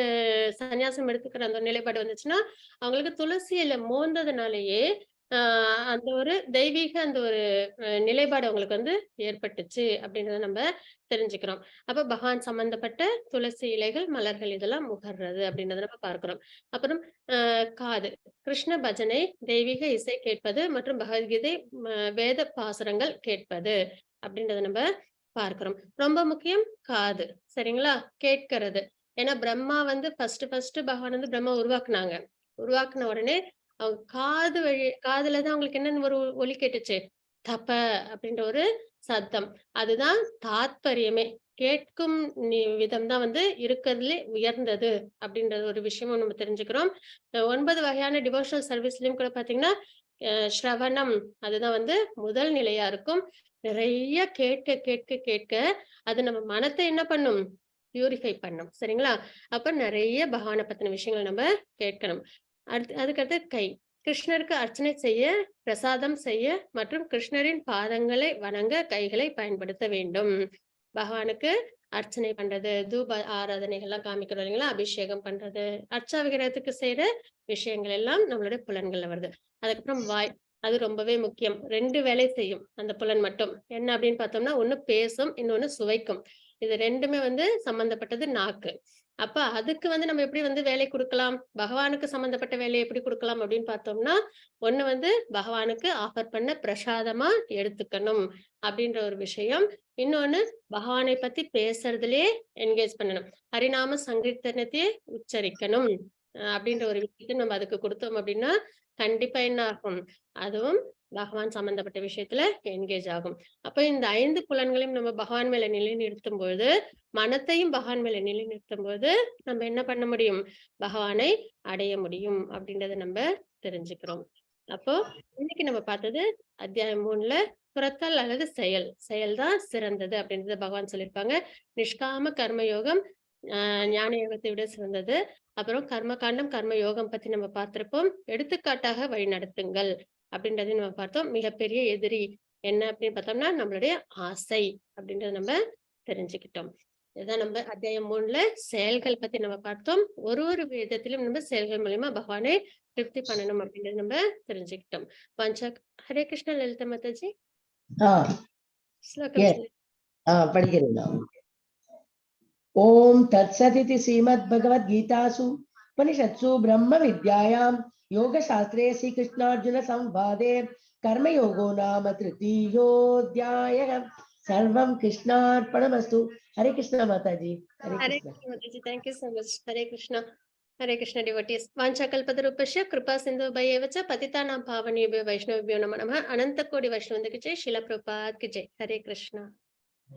சந்நியாசம் எடுத்துக்கிற அந்த நிலைப்பாடு வந்துச்சுன்னா, அவங்களுக்கு துளசி இல மோந்ததுனாலேயே, அ அந்த ஒரு தெய்வீக அந்த ஒரு நிலைப்பாடு அவங்களுக்கு வந்து ஏற்பட்டுச்சு அப்படின்றத நம்ப தெரிஞ்சுக்கிறோம். அப்ப பகவான் சம்பந்தப்பட்ட துளசி இலைகள், மலர்கள் இதெல்லாம் முகர்றது அப்படின்றத நம்ம பார்க்கிறோம். அப்புறம் காது. கிருஷ்ண பஜனை, தெய்வீக இசை கேட்பது மற்றும் பகவத்கீதை, வேத பாசுரங்கள் கேட்பது அப்படின்றத நம்ப பார்க்கிறோம். ரொம்ப முக்கியம் காது. சரிங்களா? கேட்கிறது. ஏன்னா பிரம்மா வந்து ஃபர்ஸ்ட் பகவான் வந்து பிரம்மா உருவாக்குனாங்க. உருவாக்குன உடனே அவங்க காதுல தான் அவங்களுக்கு என்ன ஒரு ஒலி கேட்டுச்சு. தப அப்படின்ற ஒரு சத்தம். அதுதான் தாத்பரியமே. கேட்கும் விதம் தான் வந்து இருக்கறதுலே உயர்ந்தது அப்படின்ற ஒரு விஷயமும் நம்ம தெரிஞ்சுக்கிறோம். 9 வகையான டிவோஷனல் சர்வீஸ்லயும் கூட பார்த்தீங்கன்னா, ஸ்ரவணம் அதுதான் வந்து முதல் நிலையா இருக்கும். நிறைய கேட்க அது நம்ம மனத்த என்ன பண்ணும்? பியூரிஃபை பண்ணும். சரிங்களா? அப்ப நெறைய பகவான பத்தின விஷயங்கள நம்ம கேட்கணும். அதுக்கடுத்து கை. கிருஷ்ணருக்கு அர்ச்சனை செய்ய, பிரசாதம் செய்ய மற்றும் கிருஷ்ணரின் பாதங்களை வணங்க கைகளை பயன்படுத்த வேண்டும். பகவானுக்கு அர்ச்சனை பண்றது, தூப ஆராதனைகள்லாம் காமிக்கிறோம் இல்லைங்களா? அபிஷேகம் பண்றது, அர்ச்சா விக்கிரகத்துக்கு செய்ற விஷயங்கள் எல்லாம் நம்மளுடைய புலன்கள்ல வருது. அதுக்கப்புறம் வாய். அது ரொம்பவே முக்கியம். 2 வேலை செய்யும். அந்த புலன் மட்டும். என்ன அப்படின்னு பார்த்தோம்னா, ஒண்ணு பேசும், இன்னொன்னு சுவைக்கும். இது 2மே வந்து சம்பந்தப்பட்டது நாக்கு. அப்ப அதுக்கு வந்து நம்ம எப்படி வந்து வேலை குடுக்கலாம்? பகவானுக்கு சம்பந்தப்பட்ட வேலைய எப்படி குடுக்கலாம் அப்படின்னு பார்த்தோம்னா, ஒண்ணு வந்து பகவானுக்கு ஆஃபர் பண்ண பிரசாதமா எடுத்துக்கணும் அப்படின்ற ஒரு விஷயம். இன்னொன்னு பகவானை பத்தி பேசுறதிலேயே என்கேஜ் பண்ணணும். ஹரிநாம சங்கீர்த்தனத்தையே உச்சரிக்கணும். அப்படின்ற ஒரு விஷயத்த நம்ம அதுக்கு குடுத்தோம் அப்படின்னா, கண்டிப்பா என்ன ஆகும்? அதுவும் பகவான் சம்பந்தப்பட்ட விஷயத்துல என்கேஜ் ஆகும். அப்ப இந்த 5 புலன்களையும் நம்ம பகவான் மேல நிலைநிறுத்தும் பொழுது, மனத்தையும் பகவான் மேல நிலைநிறுத்தும்போது, நம்ம என்ன பண்ண முடியும்? பகவானை அடைய முடியும் அப்படின்றத நம்ப தெரிஞ்சுக்கிறோம். அப்போ இன்னைக்கு நம்ம பார்த்தது அத்தியாயம் 3ல துறத்தல் அல்லது செயல். செயல் தான் சிறந்தது அப்படின்றத பகவான் சொல்லியிருப்பாங்க. நிஷ்காம கர்ம யோகம் ஞான யோகத்தை விட சிறந்தது. அப்புறம் கர்ம காண்டம், கர்ம யோகம் பத்தி நம்ம பார்த்திருப்போம். எடுத்துக்காட்டாக வழிநடத்துங்கள் அப்படின்றதையும் நம்ம பார்த்தோம். மிகப்பெரிய எதிரி என்ன அப்படின்னு பார்த்தோம்னா, நம்மளுடைய ஆசை அப்படின்றத நம்ம தெரிஞ்சுக்கிட்டோம். இதுதான் நம்ம அத்தியாயம் 3ல செயல்கள் பத்தி நம்ம பார்த்தோம். ஒரு விதத்திலும் நம்ம செயல்கள் மூலியமா பகவானை திருப்தி பண்ணணும் அப்படின்றத நம்ம தெரிஞ்சுக்கிட்டோம். பஞ்ச ஹரே கிருஷ்ண லலிதா மாதாஜி. ஆ, ஸ்லோகம் எஸ். சொல்லு. படிக்கிறேன் நான். ஓம் தத்சதிதி श्रीमद्भगवद्गीतासु उपनिषत्सु ब्रह्मविद्यायां योगशास्त्रे श्रीकृष्णार्जुनसंवादे कर्मयोगो नाम तृतीयोऽध्यायः। सर्वं कृष्णार्पणमस्तु। हरे कृष्ण माता जी, हरे हरे कृष्ण। कृष्ण माताजी, thank you so much. Hare Krishna devotees. वाञ्छाकल्पतरुभ्यश्च कृपासिन्धुभ्यैव च पतितानां पावनेभ्यो वैष्णवेभ्यो नमो नमः। अनंत कोटि वैष्णववृन्द की जय। श्रील प्रभुपाद की जय। हरे कृष्ण।